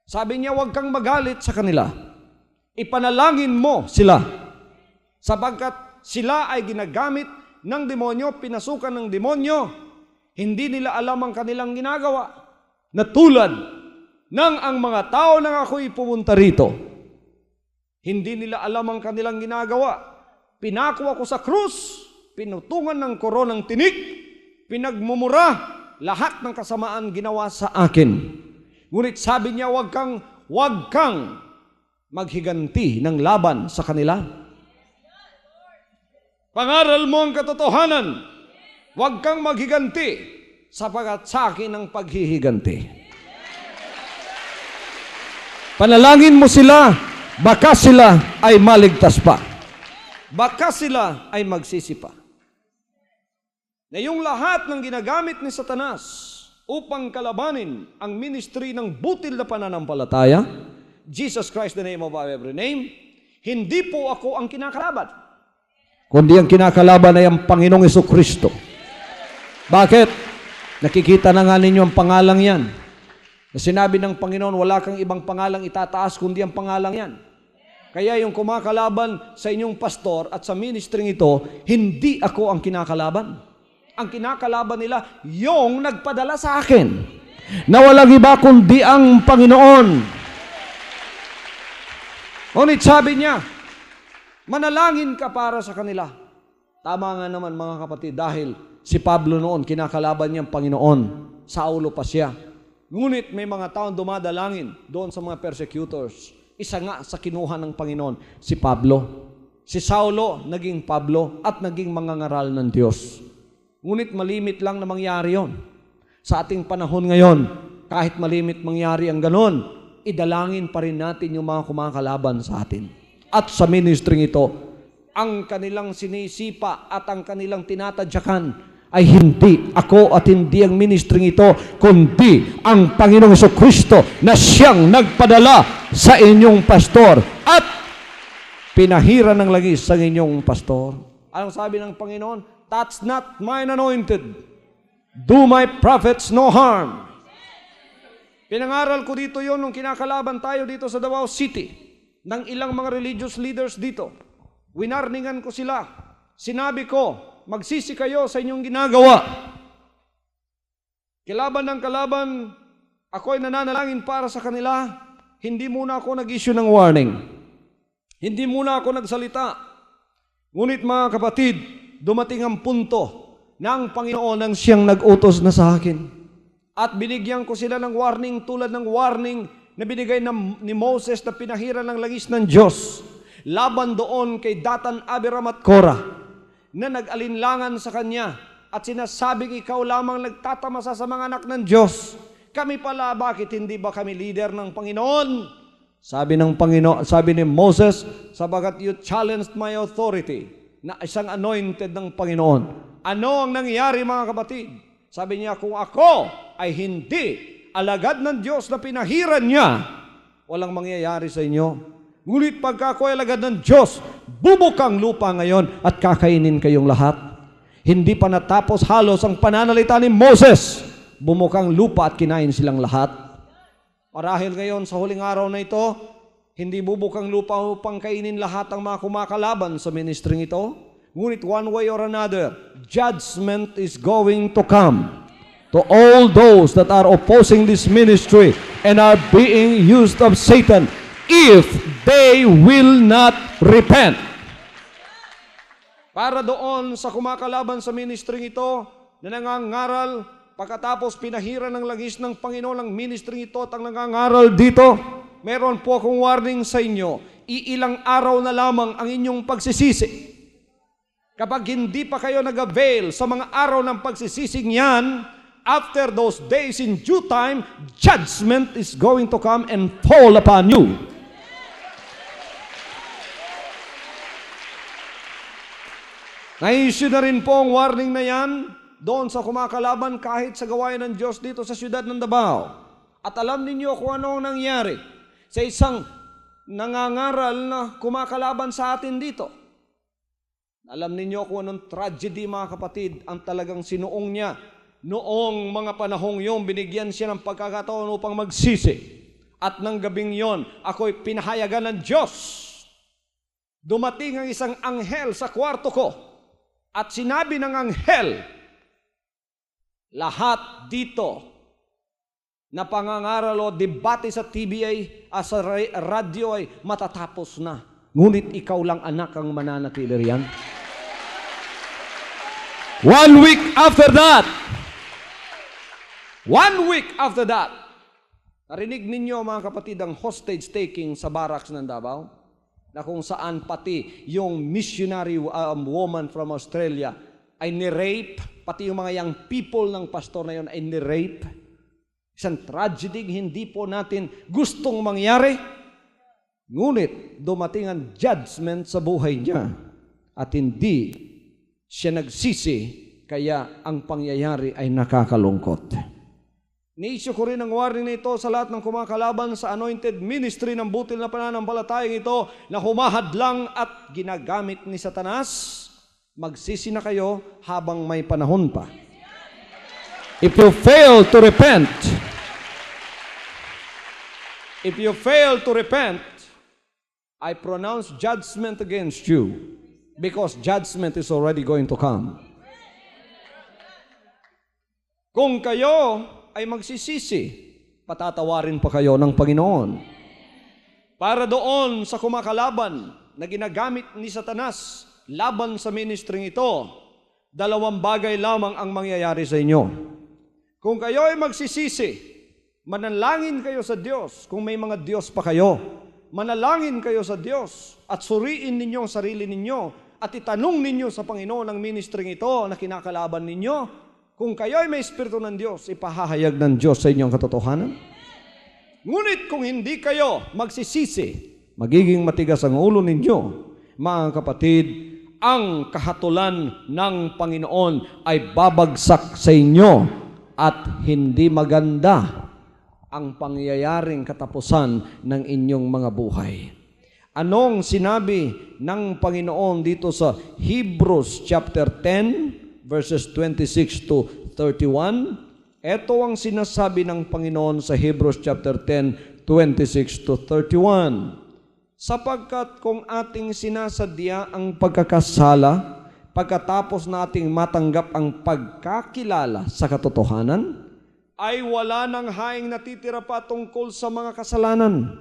Sabi niya, huwag kang magalit sa kanila. Ipanalangin mo sila. Sapagkat sila ay ginagamit ng demonyo, pinasukan ng demonyo. Hindi nila alam ang kanilang ginagawa. Na tulad ng ang mga tao na ako'y pumunta rito. Hindi nila alam ang kanilang ginagawa. Pinako ako sa krus, pinutungan ng koronang tinik, pinagmumura, lahat ng kasamaan ginawa sa akin. Ngunit sabi niya, huwag kang maghiganti ng laban sa kanila. Pangaral mo ang katotohanan. Huwag kang maghiganti, sapagkat sa akin ang paghihiganti. Panalangin mo sila, baka sila ay maligtas pa. Baka sila ay magsisi pa. Na yung lahat ng ginagamit ni Satanas upang kalabanin ang ministry ng butil na pananampalataya, Jesus Christ, the name above every name, hindi po ako ang kinakalaban. Kundi ang kinakalaban ay ang Panginoong Jesucristo. Bakit? Nakikita na nga ninyo ang pangalang yan. Na sinabi ng Panginoon, wala kang ibang pangalang itataas kundi ang pangalang yan. Kaya yung kumakalaban sa inyong pastor at sa ministry ito, hindi ako ang kinakalaban. Ang kinakalaban nila, yung nagpadala sa akin. Na walang iba kundi ang Panginoon. Ngunit sabi niya, manalangin ka para sa kanila. Tama nga naman mga kapatid, dahil si Pablo noon, kinakalaban niya ang Panginoon. Saulo pa siya. Ngunit may mga taong dumadalangin doon sa mga persecutors. Isa nga sa kinuha ng Panginoon, si Pablo. Si Saulo, naging Pablo at naging mangangaral ng Diyos. Ngunit malimit lang na mangyari yon. Sa ating panahon ngayon, kahit malimit mangyari ang ganon, idalangin pa rin natin yung mga kumakalaban sa atin. At sa ministry ito, ang kanilang sinisipa at ang kanilang tinatadyakan ay hindi ako at hindi ang ministry ito, kundi ang Panginoong Jesucristo na siyang nagpadala sa inyong pastor at pinahira ng langis sa inyong pastor. Anong sabi ng Panginoon? Touch not mine anointed Do my prophets no harm. Pinangaral ko dito yon nung kinakalaban tayo dito sa Davao City ng ilang mga religious leaders dito. Winarningan ko sila. Sinabi ko, magsisi kayo sa inyong ginagawa. Kilaban ng kalaban, ako'y nananalangin para sa kanila. Hindi muna ako nag-issue ng warning. Hindi muna ako nagsalita. Ngunit mga kapatid, dumating ang punto na ang Panginoon ang siyang nag-utos na sa akin. At binigyan ko sila ng warning tulad ng warning na binigay ni Moses na pinahiran ng langis ng Diyos. Laban doon kay Datan, Abiram at Korah na nag-alinlangan sa kanya at sinasabing ikaw lamang nagtatamasa sa mga anak ng Diyos. Kami pala, bakit hindi ba kami leader ng Panginoon? Sabi ng Panginoon, sabi ni Moses, sabagat you challenged my authority na isang anointed ng Panginoon. Ano ang nangyari mga kapatid? Sabi niya, kung ako ay hindi alagad ng Diyos na pinahiran niya, walang mangyayari sa inyo. Ngunit pagka ako ay alagad ng Diyos, bubukang lupa ngayon at kakainin kayong lahat. Hindi pa natapos halos ang pananalita ni Moses, bumukang lupa at kinain silang lahat. Marahil ngayon sa huling araw na ito, hindi bubukang lupa upang kainin lahat ang mga kumakalaban sa ministring ito. Ngunit one way or another, judgment is going to come to all those that are opposing this ministry and are being used of Satan if they will not repent. Para doon sa kumakalaban sa ministry ito na nangangaral, pagkatapos pinahiran ng langis ng Panginoon ang ministry ito at ang nangangaral dito, meron po akong warning sa inyo, iilang araw na lamang ang inyong pagsisisi. Kapag hindi pa kayo nag-avail sa mga araw ng pagsisising yan, after those days in due time, judgment is going to come and fall upon you. Na-issue na rin po ang warning na yan doon sa kumakalaban kahit sa gawain ng Diyos dito sa siyudad ng Davao. At alam ninyo kung ano ang nangyari sa isang nangangaral na kumakalaban sa atin dito. Alam ninyo kung anong tragedy mga kapatid ang talagang sinuong niya. Noong mga panahong yon, binigyan siya ng pagkakataon upang magsisi. At ng gabing yon, ako'y pinahayagan ng Diyos. Dumating ang isang anghel sa kwarto ko. At sinabi ng anghel, lahat dito na pangangaral o debate sa TBA sa radyo ay matatapos na. Ngunit ikaw lang anak ang mananatili riyan. 1 week after that, narinig ninyo mga kapatid ang hostage taking sa barracks ng Davao, na kung saan pati yung missionary woman from Australia ay ni-rape, pati yung mga young people ng pastor na yun ay ni-rape. Isang tragedy hindi po natin gustong mangyari. Ngunit dumating ang judgment sa buhay niya at hindi siya nagsisi, kaya ang pangyayari ay nakakalungkot. Ni-issue ko rin ang warning na ito sa lahat ng kumakalaban sa anointed ministry ng butil na pananampalatayang ito na humahadlang at ginagamit ni Satanas. Magsisi na kayo habang may panahon pa. If you fail to repent, I pronounce judgment against you because judgment is already going to come. Kung kayo ay magsisisi, patatawarin pa kayo ng Panginoon. Para doon sa kumakalaban na ginagamit ni Satanas laban sa ministry ito, dalawang bagay lamang ang mangyayari sa inyo. Kung kayo ay magsisisi, manalangin kayo sa Diyos. Kung may mga Diyos pa kayo, manalangin kayo sa Diyos at suriin ninyo ang sarili ninyo at itanong ninyo sa Panginoon ang ministry ito na kinakalaban ninyo. Kung kayo ay may Espiritu ng Diyos, ipahahayag ng Diyos sa inyong katotohanan. Ngunit kung hindi kayo magsisisi, magiging matigas ang ulo ninyo. Mga kapatid, ang kahatulan ng Panginoon ay babagsak sa inyo at hindi maganda ang pangyayaring katapusan ng inyong mga buhay. Anong sinabi ng Panginoon dito sa Hebrews chapter 10, verses 26 to 31. Ito ang sinasabi ng Panginoon sa Hebrews chapter 10, 26 to 31. Sapagkat kung ating sinasadya ang pagkakasala, pagkatapos nating matanggap ang pagkakilala sa katotohanan, ay wala nang haing natitira pa tungkol sa mga kasalanan,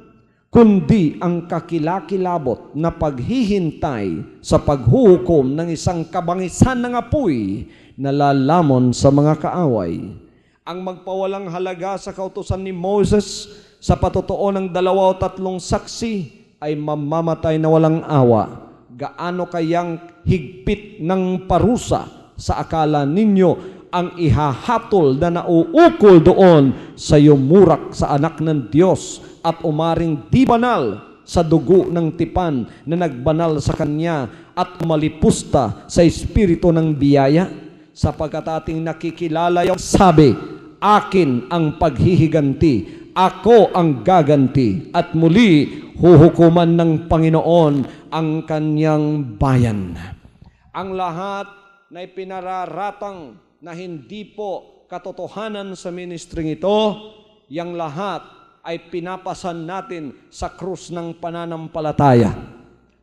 kundi ang kakilakilabot na paghihintay sa paghuhukom ng isang kabangisan ng apoy na lalamon sa mga kaaway. Ang magpawalang halaga sa kautusan ni Moses sa patotoo ng 2 o 3 saksi ay mamamatay na walang awa. Gaano kayang higpit ng parusa sa akala ninyo ang ihahatol na nauukol doon sa yumurak sa anak ng Diyos at umaring di banal sa dugo ng tipan na nagbanal sa Kanya at malipusta sa espiritu ng biyaya? Sapagkat ating nakikilala yung sabi, akin ang paghihiganti, ako ang gaganti, at muli huhukuman ng Panginoon ang Kanyang bayan. Ang lahat na ipinararatang na hindi po katotohanan sa ministring ito, yang lahat ay pinapasan natin sa krus ng pananampalataya.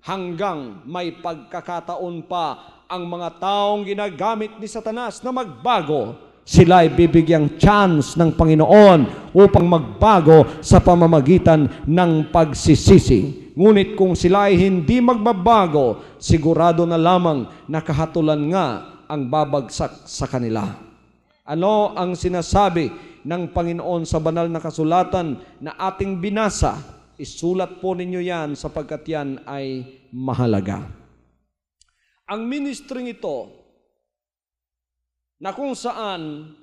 Hanggang may pagkakataon pa ang mga taong ginagamit ni Satanas na magbago, sila ay bibigyang chance ng Panginoon upang magbago sa pamamagitan ng pagsisisi. Ngunit kung sila ay hindi magbabago, sigurado na lamang na kahatulan nga ang babagsak sa kanila. Ano ang sinasabi ng Panginoon sa banal na kasulatan na ating binasa? Isulat po ninyo yan sapagkat yan ay mahalaga. Ang ministring ito na kung saan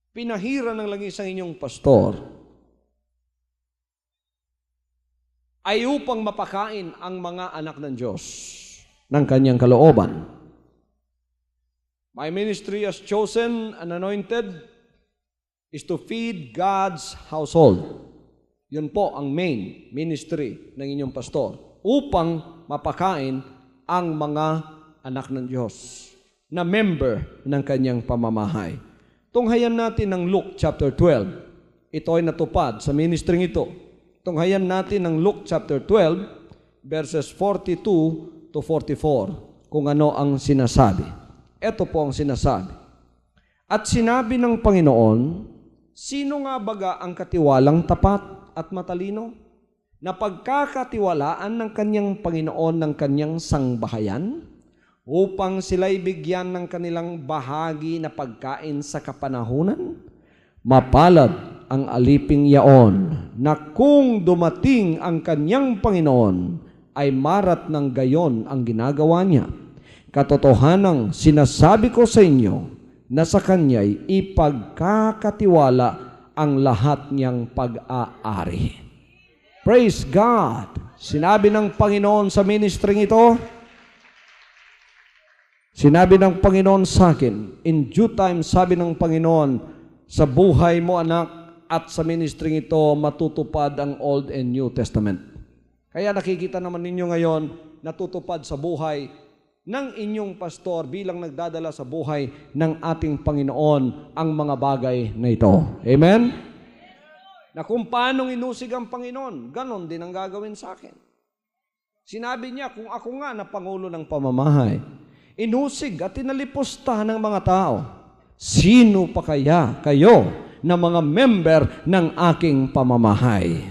pinahira ng langis ang inyong pastor ay upang mapakain ang mga anak ng Diyos ng kanyang kalooban. My ministry as chosen and anointed is to feed God's household. Yun po ang main ministry ng inyong pastor, upang mapakain ang mga anak ng Diyos na member ng kanyang pamamahay. Tunghayan natin ng Luke chapter 12. Ito ay natupad sa ministring ito. Tunghayan natin ng Luke chapter 12, verses 42 to 44, kung ano ang sinasabi. Ito po ang sinasabi. At sinabi ng Panginoon, sino nga baga ang katiwalang tapat at matalino, na pagkakatiwalaan ng kanyang Panginoon ng kanyang sangbahayan, upang sila'y bigyan ng kanilang bahagi na pagkain sa kapanahunan? Mapalad ang aliping yaon na kung dumating ang kanyang Panginoon ay marat ng gayon ang ginagawa niya. Katotohanang sinasabi ko sa inyo na sa kanya'y ipagkakatiwala ang lahat niyang pag-aari. Praise God! Sinabi ng Panginoon sa ministring ito, sinabi ng Panginoon sa akin, in due time, sabi ng Panginoon, sa buhay mo anak at sa ministring ito matutupad ang Old and New Testament. Kaya nakikita naman ninyo ngayon natutupad sa buhay ng inyong pastor bilang nagdadala sa buhay ng ating Panginoon ang mga bagay na ito. Amen? Na kung paanong inusig ang Panginoon, ganon din ang gagawin sa akin. Sinabi niya, kung ako nga na Pangulo ng pamamahay, inusig at tinalipusta ng mga tao, sino pa kaya kayo na mga member ng aking pamamahay?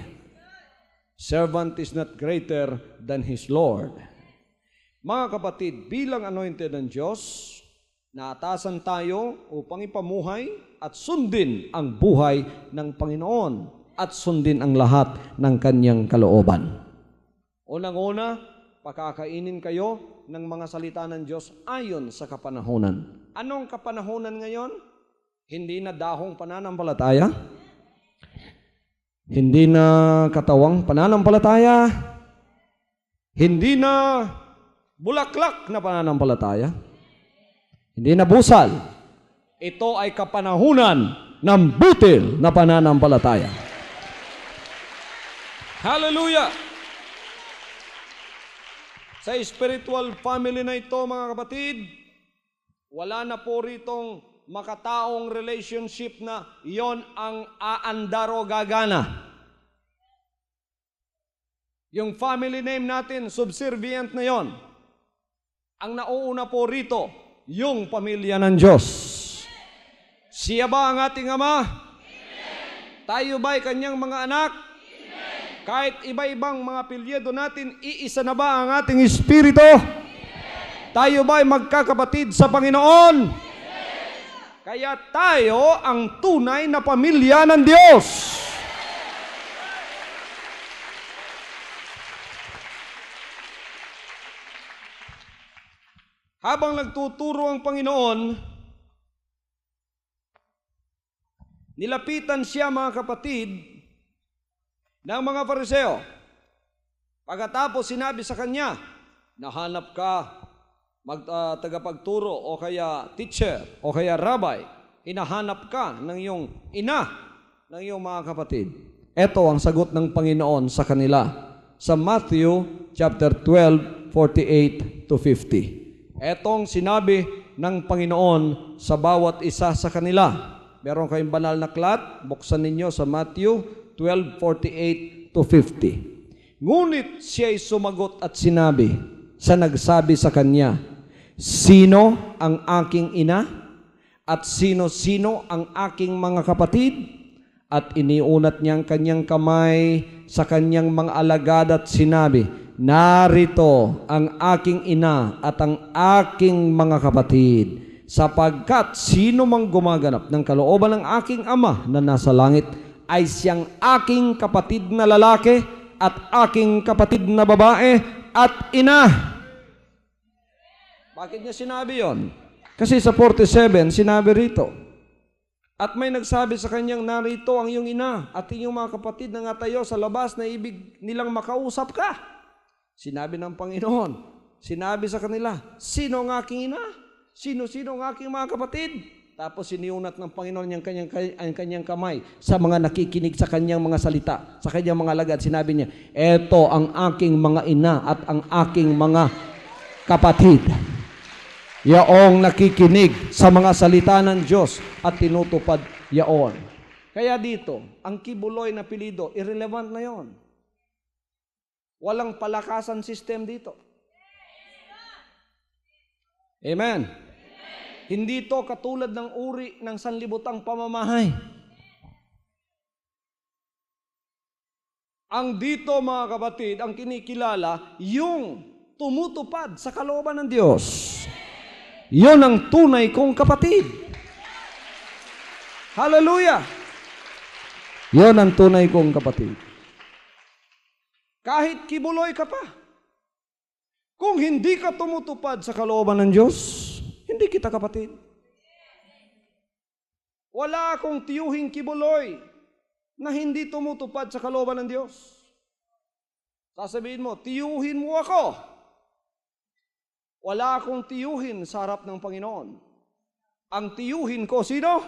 Servant is not greater than his Lord. Mga kapatid, bilang anointed ng Diyos, naatasan tayo upang ipamuhay at sundin ang buhay ng Panginoon at sundin ang lahat ng kanyang kalooban. Unang-una, pakakainin kayo ng mga salita ng Diyos ayon sa kapanahunan. Anong kapanahunan ngayon? Hindi na dahong pananampalataya? Hindi na katawang pananampalataya? Hindi na bulaklak na pananampalataya? Hindi na busal? Ito ay kapanahunan ng butil na pananampalataya. Hallelujah! Sa spiritual family na ito, mga kapatid, wala na po ritong makataong relationship na yon ang aandar o gagana. Yung family name natin, subservient na yon. Ang nauuna po rito, yung pamilya ng Diyos. Siya ba ang ating Ama? Amen. Tayo ba'y kanyang mga anak? Amen. Kahit iba-ibang mga apelyido natin, iisa na ba ang ating Espiritu? Amen. Tayo ba'y magkakapatid sa Panginoon? Amen. Kaya tayo ang tunay na pamilya ng Diyos. Habang nagtuturo ang Panginoon, nilapitan siya, mga kapatid, ng mga Fariseo. Pagkatapos sinabi sa kanya, nahanap ka tagapagturo o kaya teacher o kaya rabbi, hinahanap ka ng iyong ina, ng iyong mga kapatid. Ito ang sagot ng Panginoon sa kanila sa Matthew chapter 12, 48 to 50. Etong sinabi ng Panginoon sa bawat isa sa kanila. Meron kayong banal na aklat, buksan ninyo sa Matthew 12:48 to 50. Ngunit siya'y sumagot at sinabi sa nagsabi sa kanya, sino ang aking ina at sino-sino ang aking mga kapatid? At iniunat niyang kanyang kamay sa kanyang mga alagad at sinabi, narito ang aking ina at ang aking mga kapatid, sapagkat sino mang gumaganap ng kalooban ng aking Ama na nasa langit ay siyang aking kapatid na lalaki at aking kapatid na babae at ina. Bakit niya sinabi yon? Kasi sa 47 sinabi rito, at may nagsabi sa kanyang, narito ang iyong ina at iyong mga kapatid na nga tayo sa labas na ibig nilang makausap ka. Sinabi ng Panginoon, sinabi sa kanila, sino ang aking ina? Sino-sino ang aking mga kapatid? Tapos siniunat ng Panginoon ang kanyang kamay sa mga nakikinig sa kanyang mga salita, sa kanyang mga alagad. Sinabi niya, eto ang aking mga ina at ang aking mga kapatid. Yaong nakikinig sa mga salita ng Diyos at tinutupad yaon. Kaya dito, ang kibuloy na apelyido, irrelevant na yon. Walang palakasan system dito. Amen. Hindi to katulad ng uri ng sanlibutang pamamahay. Ang dito, mga kapatid, ang kinikilala, yung tumutupad sa kalooban ng Diyos. Yon ang tunay kong kapatid. Hallelujah! Yon ang tunay kong kapatid. Kahit kibuloy ka pa, kung hindi ka tumutupad sa kalooban ng Diyos, hindi kita kapatid. Wala akong tiyuhing kibuloy na hindi tumutupad sa kalooban ng Diyos. Sasabihin mo, tiyuhin mo ako. Wala akong tiyuhin sa harap ng Panginoon. Ang tiyuhin ko, sino?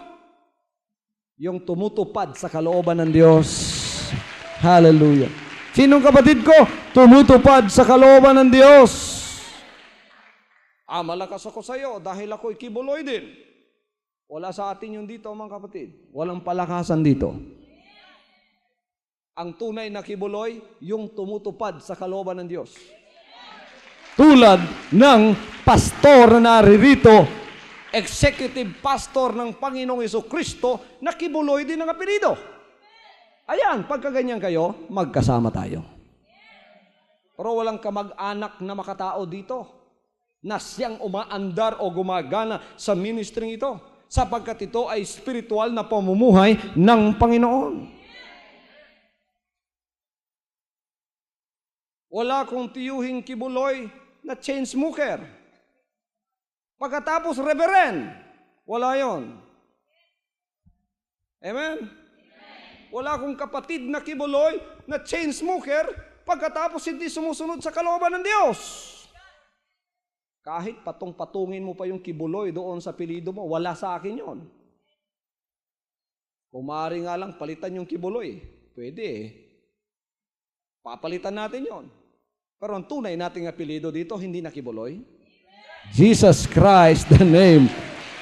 Yung tumutupad sa kalooban ng Diyos. Hallelujah. Sinong kapatid ko? Tumutupad sa kalooban ng Diyos. Malakas ako sa iyo dahil ako'y kibuloy din. Wala sa atin yung dito, mga kapatid. Walang palakasan dito. Ang tunay na kibuloy, yung tumutupad sa kalooban ng Diyos. Tulad ng pastor na naririto, executive pastor ng Panginoong Jesucristo, na kibuloy din ang apelyido. Ayan, pagkaganyan kayo, magkasama tayo. Pero walang kamag-anak na makatao dito na siyang umaandar o gumagana sa ministry ito, sapagkat ito ay spiritual na pamumuhay ng Panginoon. Wala kong tiyuhing kibuloy na chain smoker. Pagkatapos reverend, wala yon. Amen? Wala akong kapatid na kibuloy na chain smoker pagkatapos hindi sumusunod sa kalooban ng Diyos. Kahit patong-patungin mo pa yung kibuloy doon sa apelyido mo, wala sa akin yon. Kung maaari nga lang palitan yung kibuloy, pwede eh. Papalitan natin yon. Pero ang tunay nating apelyido dito, hindi na kibuloy. Jesus Christ, the name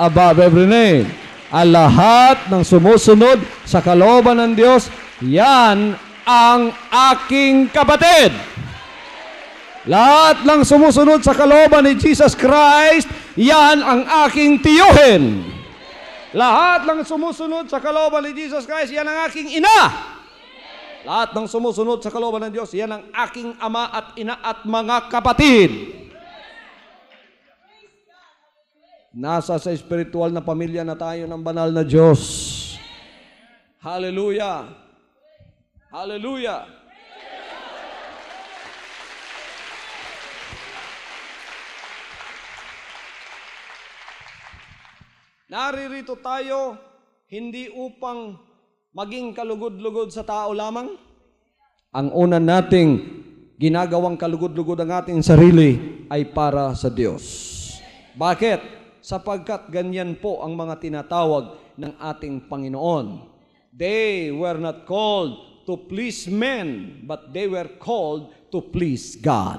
above every name. Ang lahat ng sumusunod sa kalooban ng Diyos, yan ang aking kapatid. Lahat ng sumusunod sa kalooban ni Jesus Christ, yan ang aking tiyuhin. Lahat ng sumusunod sa kalooban ni Jesus Christ, yan ang aking ina. Lahat ng sumusunod sa kalooban ng Diyos, yan ang aking ama at ina at mga kapatid. Nasa sa espiritual na pamilya na tayo ng banal na Diyos. Hallelujah! Hallelujah! Naririto tayo hindi upang maging kalugod-lugod sa tao lamang. Ang una nating ginagawang kalugod-lugod ang ating sarili ay para sa Diyos. Bakit? Sapagkat ganyan po ang mga tinatawag ng ating Panginoon. They were not called to please men, but they were called to please God.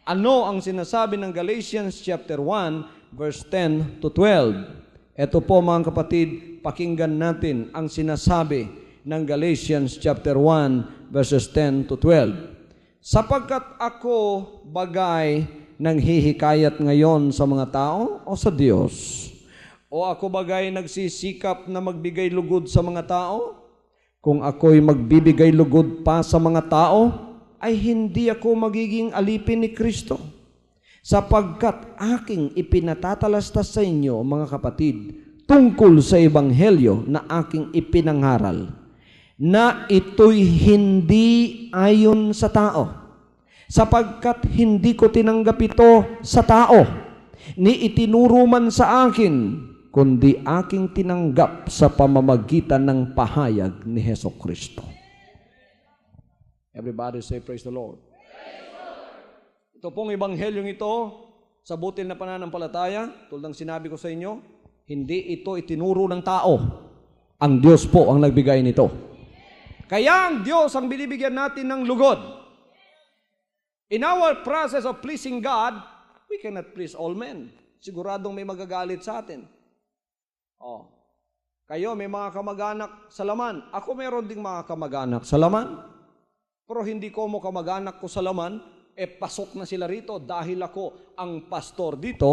Ano ang sinasabi ng Galatians chapter 1, verse 10 to 12? Ito po mga kapatid, pakinggan natin ang sinasabi ng Galatians chapter 1, verses 10 to 12. Sapagkat ako bagay nanghihikayat ngayon sa mga tao o sa Diyos? O ako bagay nagsisikap na magbigay lugod sa mga tao? Kung ako'y magbibigay lugod pa sa mga tao, ay hindi ako magiging alipin ni Kristo. Sapagkat aking ipinatatalastas sa inyo, mga kapatid, tungkol sa ebanghelyo na aking ipinangaral, na ito'y hindi ayon sa tao. Sapagkat hindi ko tinanggap ito sa tao, ni itinuro man sa akin, kundi aking tinanggap sa pamamagitan ng pahayag ni Hesukristo. Everybody say, praise the Lord. Ito pong ebanghelyong ito, sa butil na pananampalataya, tulad ng sinabi ko sa inyo, hindi ito itinuro ng tao. Ang Diyos po ang nagbigay nito. Kaya ang Diyos ang binibigyan natin ng lugod. In our process of pleasing God, we cannot please all men. Siguradong may magagalit sa atin. Oh. Kayo may mga kamag-anak sa laman. Ako meron ding mga kamag-anak sa laman. Pero hindi ko mo kamag-anak ko sa laman, pasok na sila rito dahil ako ang pastor dito.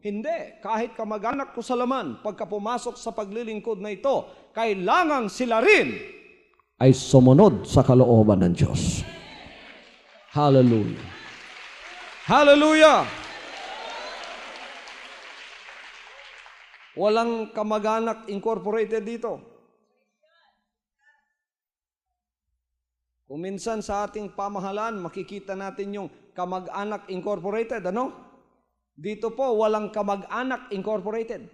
Hindi. Kahit kamag-anak ko sa laman, pagka pumasok sa paglilingkod na ito, kailangan sila rin ay sumunod sa kalooban ng Diyos. Hallelujah. Hallelujah. Walang kamag-anak incorporated dito. Kung minsan sa ating pamahalaan, makikita natin yung kamag-anak incorporated, ano? Dito po, walang kamag-anak incorporated.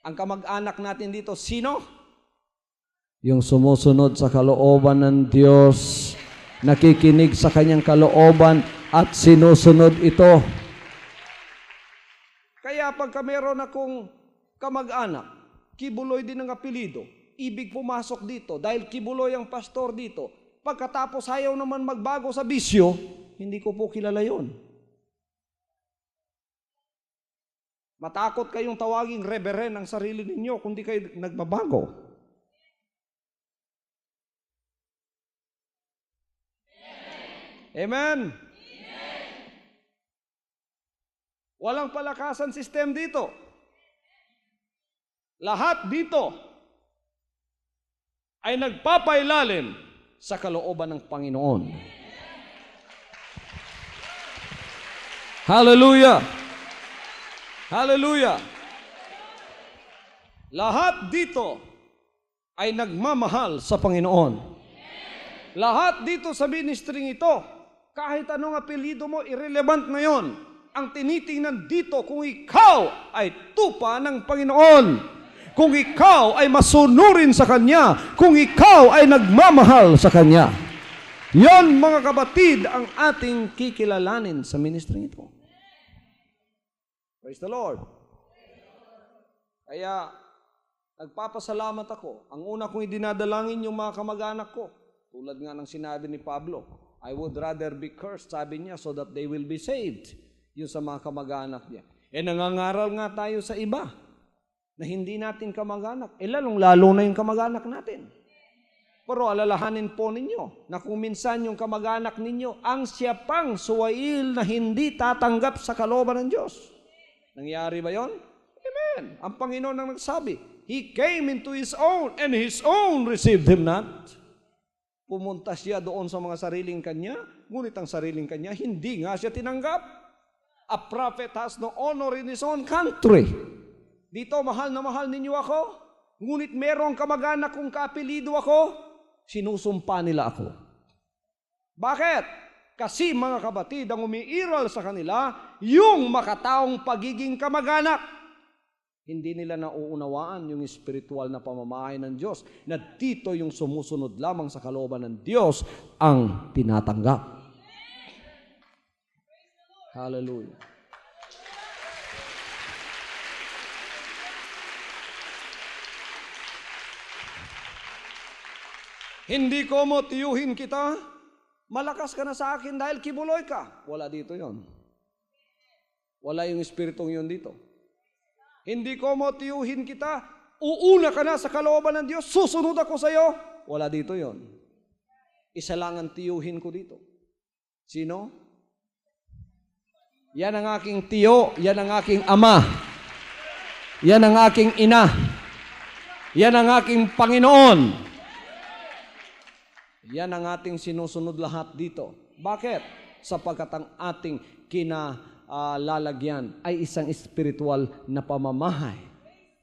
Ang kamag-anak natin dito, sino? Yung sumusunod sa kalooban ng Diyos, nakikinig sa kanyang kalooban at sinusunod ito. Kaya pagka meron akong kamag-anak, Kibuloy din ang apelido, ibig pumasok dito dahil Kibuloy ang pastor dito. Pagkatapos ayaw naman magbago sa bisyo, hindi ko po kilala yun. Matakot kayong tawaging reverend ang sarili ninyo kung di kayo nagbabago. Amen? Amen. Walang palakasan system dito. Lahat dito ay nagpapailalim sa kalooban ng Panginoon. Hallelujah! Hallelujah! Lahat dito ay nagmamahal sa Panginoon. Lahat dito sa ministry ito, kahit anong apelido mo, irrelevant na yon. Ang tinitingnan dito kung ikaw ay tupa ng Panginoon. Kung ikaw ay masunurin sa Kanya. Kung ikaw ay nagmamahal sa Kanya. Yon mga kapatid ang ating kikilalanin sa ministry ito. Praise the Lord. Kaya nagpapasalamat ako. Ang una kong idinadalangin yung mga kamag-anak ko. Tulad nga ng sinabi ni Pablo, I would rather be cursed, sabi niya, so that they will be saved. Yung sa mga kamag-anak niya. Nangangaral nga tayo sa iba. na hindi natin kamag-anak. Lalong-lalo na yung kamag-anak natin. Pero alalahanin po ninyo na kung minsan yung kamag-anak ninyo ang siya pang suwail na hindi tatanggap sa kalooban ng Diyos. Nangyari ba yon? Amen. Ang Panginoon ang nagsabi, He came into His own and His own received Him not. Pumunta siya doon sa mga sariling kanya, ngunit ang sariling kanya, hindi nga siya tinanggap. A prophet has no honor in his own country. Dito, mahal na mahal ninyo ako, ngunit merong kamag-anak kong kaapelido ako, sinusumpa nila ako. Bakit? Kasi mga kapatid, ang umiiral sa kanila, yung makataong pagiging kamag-anak. Hindi nila nauunawaan yung espiritual na pamamahay ng Diyos, na dito yung sumusunod lamang sa kalooban ng Diyos ang tinatanggap. Hallelujah. Hindi ko mo tiyuhin kita, malakas ka na sa akin dahil kibuloy ka. Wala dito yon. Wala yung espiritong yon dito. Hindi ko mo tiyuhin kita, uuna ka na sa kalooban ng Diyos, susunod ako sa iyo. Wala dito yon. Isa lang ang tiyuhin ko dito. Sino? Yan ang aking tiyo, yan ang aking ama, yan ang aking ina, yan ang aking Panginoon. Yan ang ating sinusunod lahat dito. Bakit? Sapagkat ang ating kinalalagyan ay isang espiritual na pamamahay.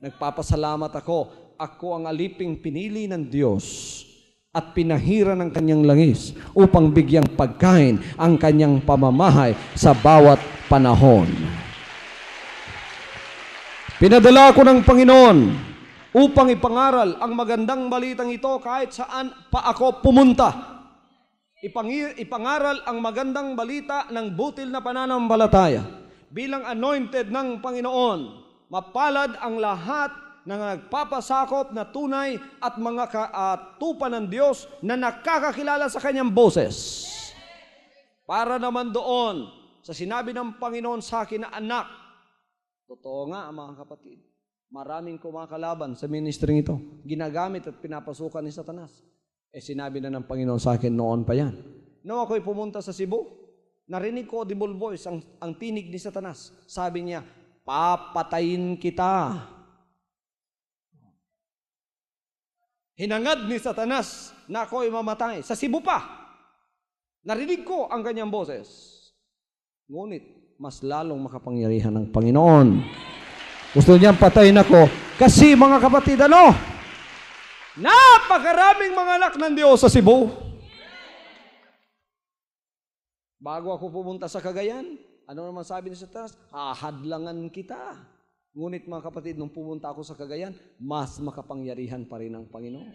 Nagpapasalamat ako ang aliping pinili ng Diyos at pinahira ng kanyang langis upang bigyang pagkain ang kanyang pamamahay sa bawat panahon. Pinadala ko ng Panginoon upang ipangaral ang magandang balitang ito kahit saan pa ako pumunta. Ipangaral ang magandang balita ng butil na pananampalataya. Bilang anointed ng Panginoon, mapalad ang lahat na nagpapasakop na tunay at mga kaatupan ng Diyos na nakakakilala sa kanyang boses. Para naman doon sa sinabi ng Panginoon sa akin na anak, totoo nga mga kapatid, maraming kumakalaban sa ministry ito. Ginagamit at pinapasukan ni Satanas. Sinabi na ng Panginoon sa akin noon pa yan. Noong ako'y pumunta sa Cebu, narinig ko audible voice, ang tinig ni Satanas. Sabi niya, papatayin kita. Hinangad ni Satanas na ako'y mamatay. Sa Cebu pa. Narinig ko ang kanyang boses. Ngunit, mas lalong makapangyarihan ng Panginoon. Gusto niyang patayin ako. Kasi mga kapatid, napakaraming mga anak ng Diyos sa Cebu. Bago ako pumunta sa Cagayan, ano naman sabi ni Satanas? Hahadlangan kita. Ngunit mga kapatid, nung pumunta ako sa Cagayan, mas makapangyarihan pa rin ang Panginoon.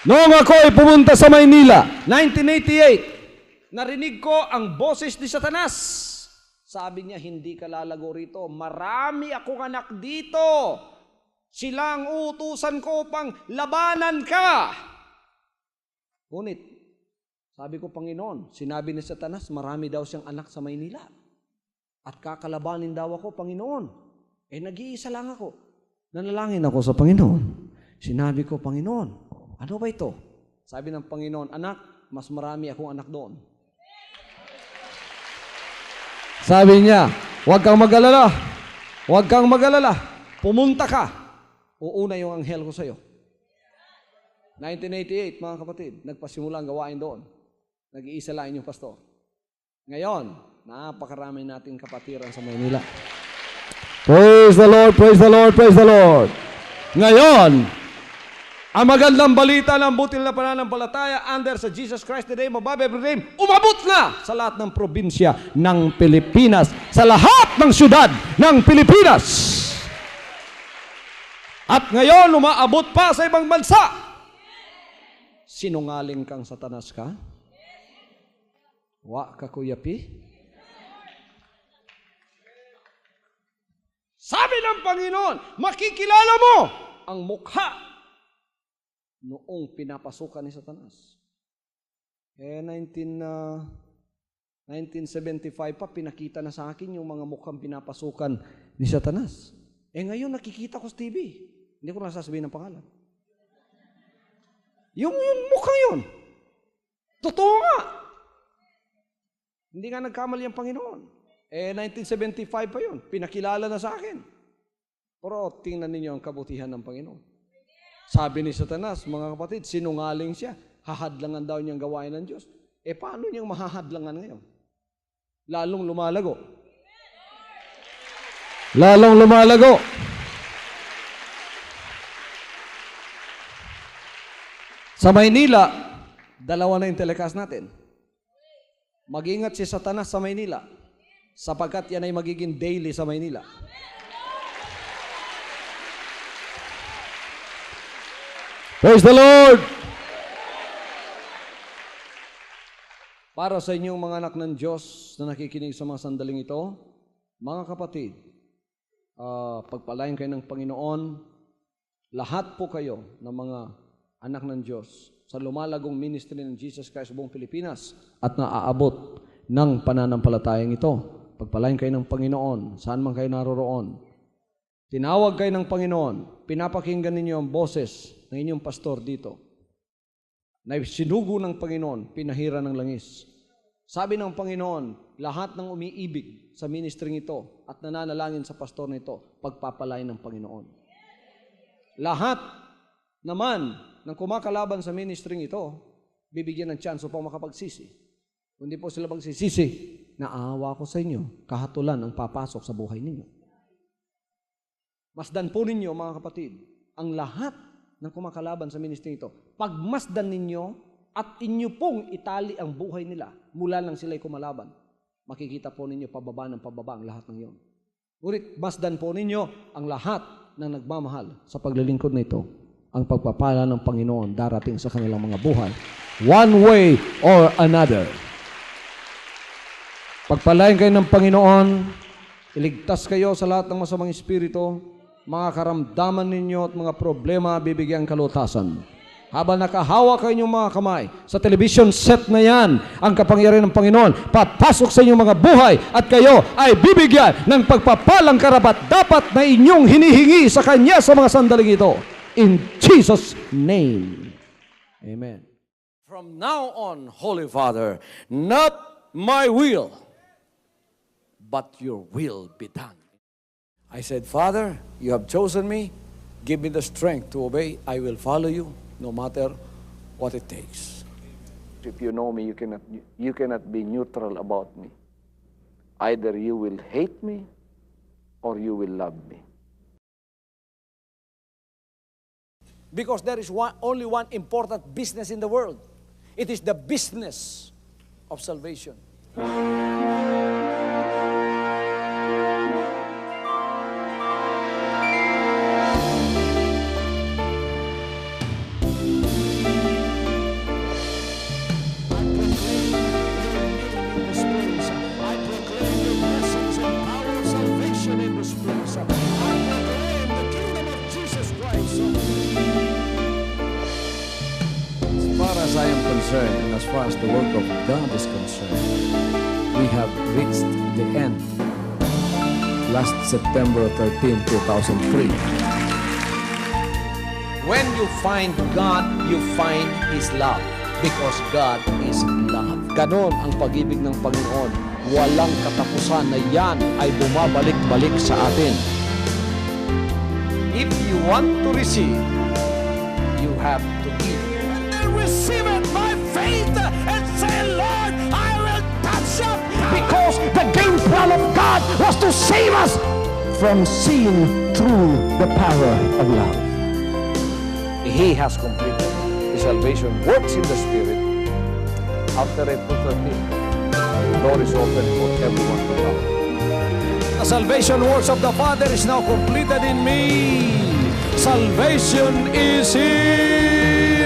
Noong ako ay pumunta sa Maynila, 1988, narinig ko ang boses ni Satanas. Sabi niya, hindi ka lalago rito. Marami akong anak dito. Sila ang utusan ko upang labanan ka. Ngunit, sabi ko, Panginoon, sinabi ni Satanas, marami daw siyang anak sa Maynila. At kakalabanin daw ako, Panginoon. Nag-iisa lang ako. Nanalangin ako sa Panginoon. Sinabi ko, Panginoon, ano ba ito? Sabi ng Panginoon, anak, mas marami akong anak doon. Sabi niya, huwag kang mag-alala. Huwag kang mag-alala. Pumunta ka. Uuna yung anghel ko sa'yo. 1988, mga kapatid, nagpasimula ang gawain doon. Nag-iisa lang yung pastor. Ngayon, napakarami nating kapatiran sa Maynila. Praise the Lord, praise the Lord, praise the Lord. Ngayon, ang magandang balita ng butil na pananampalataya under sa Jesus Christ the name above every name, umabot na sa lahat ng probinsya ng Pilipinas, sa lahat ng syudad ng Pilipinas. At ngayon, umaabot pa sa ibang bansa. Sinungaling kang Satanas ka? Wa ka kuyapi? Sabi ng Panginoon, makikilala mo ang mukha noong pinapasukan ni Satanas. 1975 pa, pinakita na sa akin yung mga mukhang pinapasukan ni Satanas. Ngayon nakikita ko sa TV. Hindi ko nasasabihin ng pangalan. Yung mukha yun. Totoo nga. Hindi nga nagkamali ang Panginoon. 1975 pa yun. Pinakilala na sa akin. Pero tingnan ninyo ang kabutihan ng Panginoon. Sabi ni Satanas, mga kapatid, sinungaling siya. Hahadlangan daw niyang gawain ng Diyos. Paano niyang mahahadlangan ngayon? Lalong lumalago. Lalong lumalago. Sa Maynila, dalawa na yung telecast natin. Mag-ingat si Satanas sa Maynila sapagkat yan ay magiging daily sa Maynila. Praise the Lord! Para sa inyong mga anak ng Diyos na nakikinig sa mga sandaling ito, mga kapatid, pagpalain kayo ng Panginoon, lahat po kayo ng mga anak ng Diyos sa lumalagong ministry ng Jesus Christ sa buong Pilipinas at naaabot ng pananampalatayang ito. Pagpalain kayo ng Panginoon, saan man kayo naroroon. Tinawag kayo ng Panginoon, pinapakinggan ninyo ang boses ng inyong pastor dito. Na sinugo ng Panginoon, pinahira ng langis. Sabi ng Panginoon, lahat ng umiibig sa ministring ito at nananalangin sa pastor na ito, pagpapalain ng Panginoon. Lahat naman ng kumakalaban sa ministring ito, bibigyan ng chance upang makapagsisi. Kung di po sila magsisisi, naawa ko sa inyo, kahatulan ang papasok sa buhay ninyo. Masdan po ninyo, mga kapatid, ang lahat ng kumakalaban sa ministry ito, pagmasdan ninyo at inyo pong itali ang buhay nila mula lang sila'y kumalaban, makikita po ninyo pababa ang lahat ng iyon. Ngunit masdan po ninyo ang lahat ng nagmamahal sa paglilingkod na ito, ang pagpapala ng Panginoon darating sa kanilang mga buhay, one way or another. Pagpalain kayo ng Panginoon, iligtas kayo sa lahat ng masamang espiritu, mga karamdaman ninyo at mga problema, bibigyan kalutasan. Habang nakahawa kayo inyong mga kamay, sa television set na yan, ang kapangyarihan ng Panginoon, papasok sa inyong mga buhay at kayo ay bibigyan ng pagpapalang karapat-dapat na inyong hinihingi sa Kanya sa mga sandaling ito. In Jesus' name. Amen. From now on, Holy Father, not my will, but your will be done. I said, Father, you have chosen me. Give me the strength to obey. I will follow you no matter what it takes. If you know me, you cannot be neutral about me. Either you will hate me or you will love me. Because there is only one important business in the world. It is the business of salvation. I am concerned, and as far as the work of God is concerned, we have reached the end. Last September 13, 2003. When you find God, you find His love. Because God is love. Ganon ang pag-ibig ng Panginoon. Walang katapusan na yan ay bumabalik-balik sa atin. If you want to receive, you have to give. Receive it by faith and say, Lord, I will touch up. Because the game plan of God was to save us from sin through the power of love. He has completed. His salvation works in the Spirit. After April 13th, the door is open for everyone to come. The salvation works of the Father is now completed in me. Salvation is here.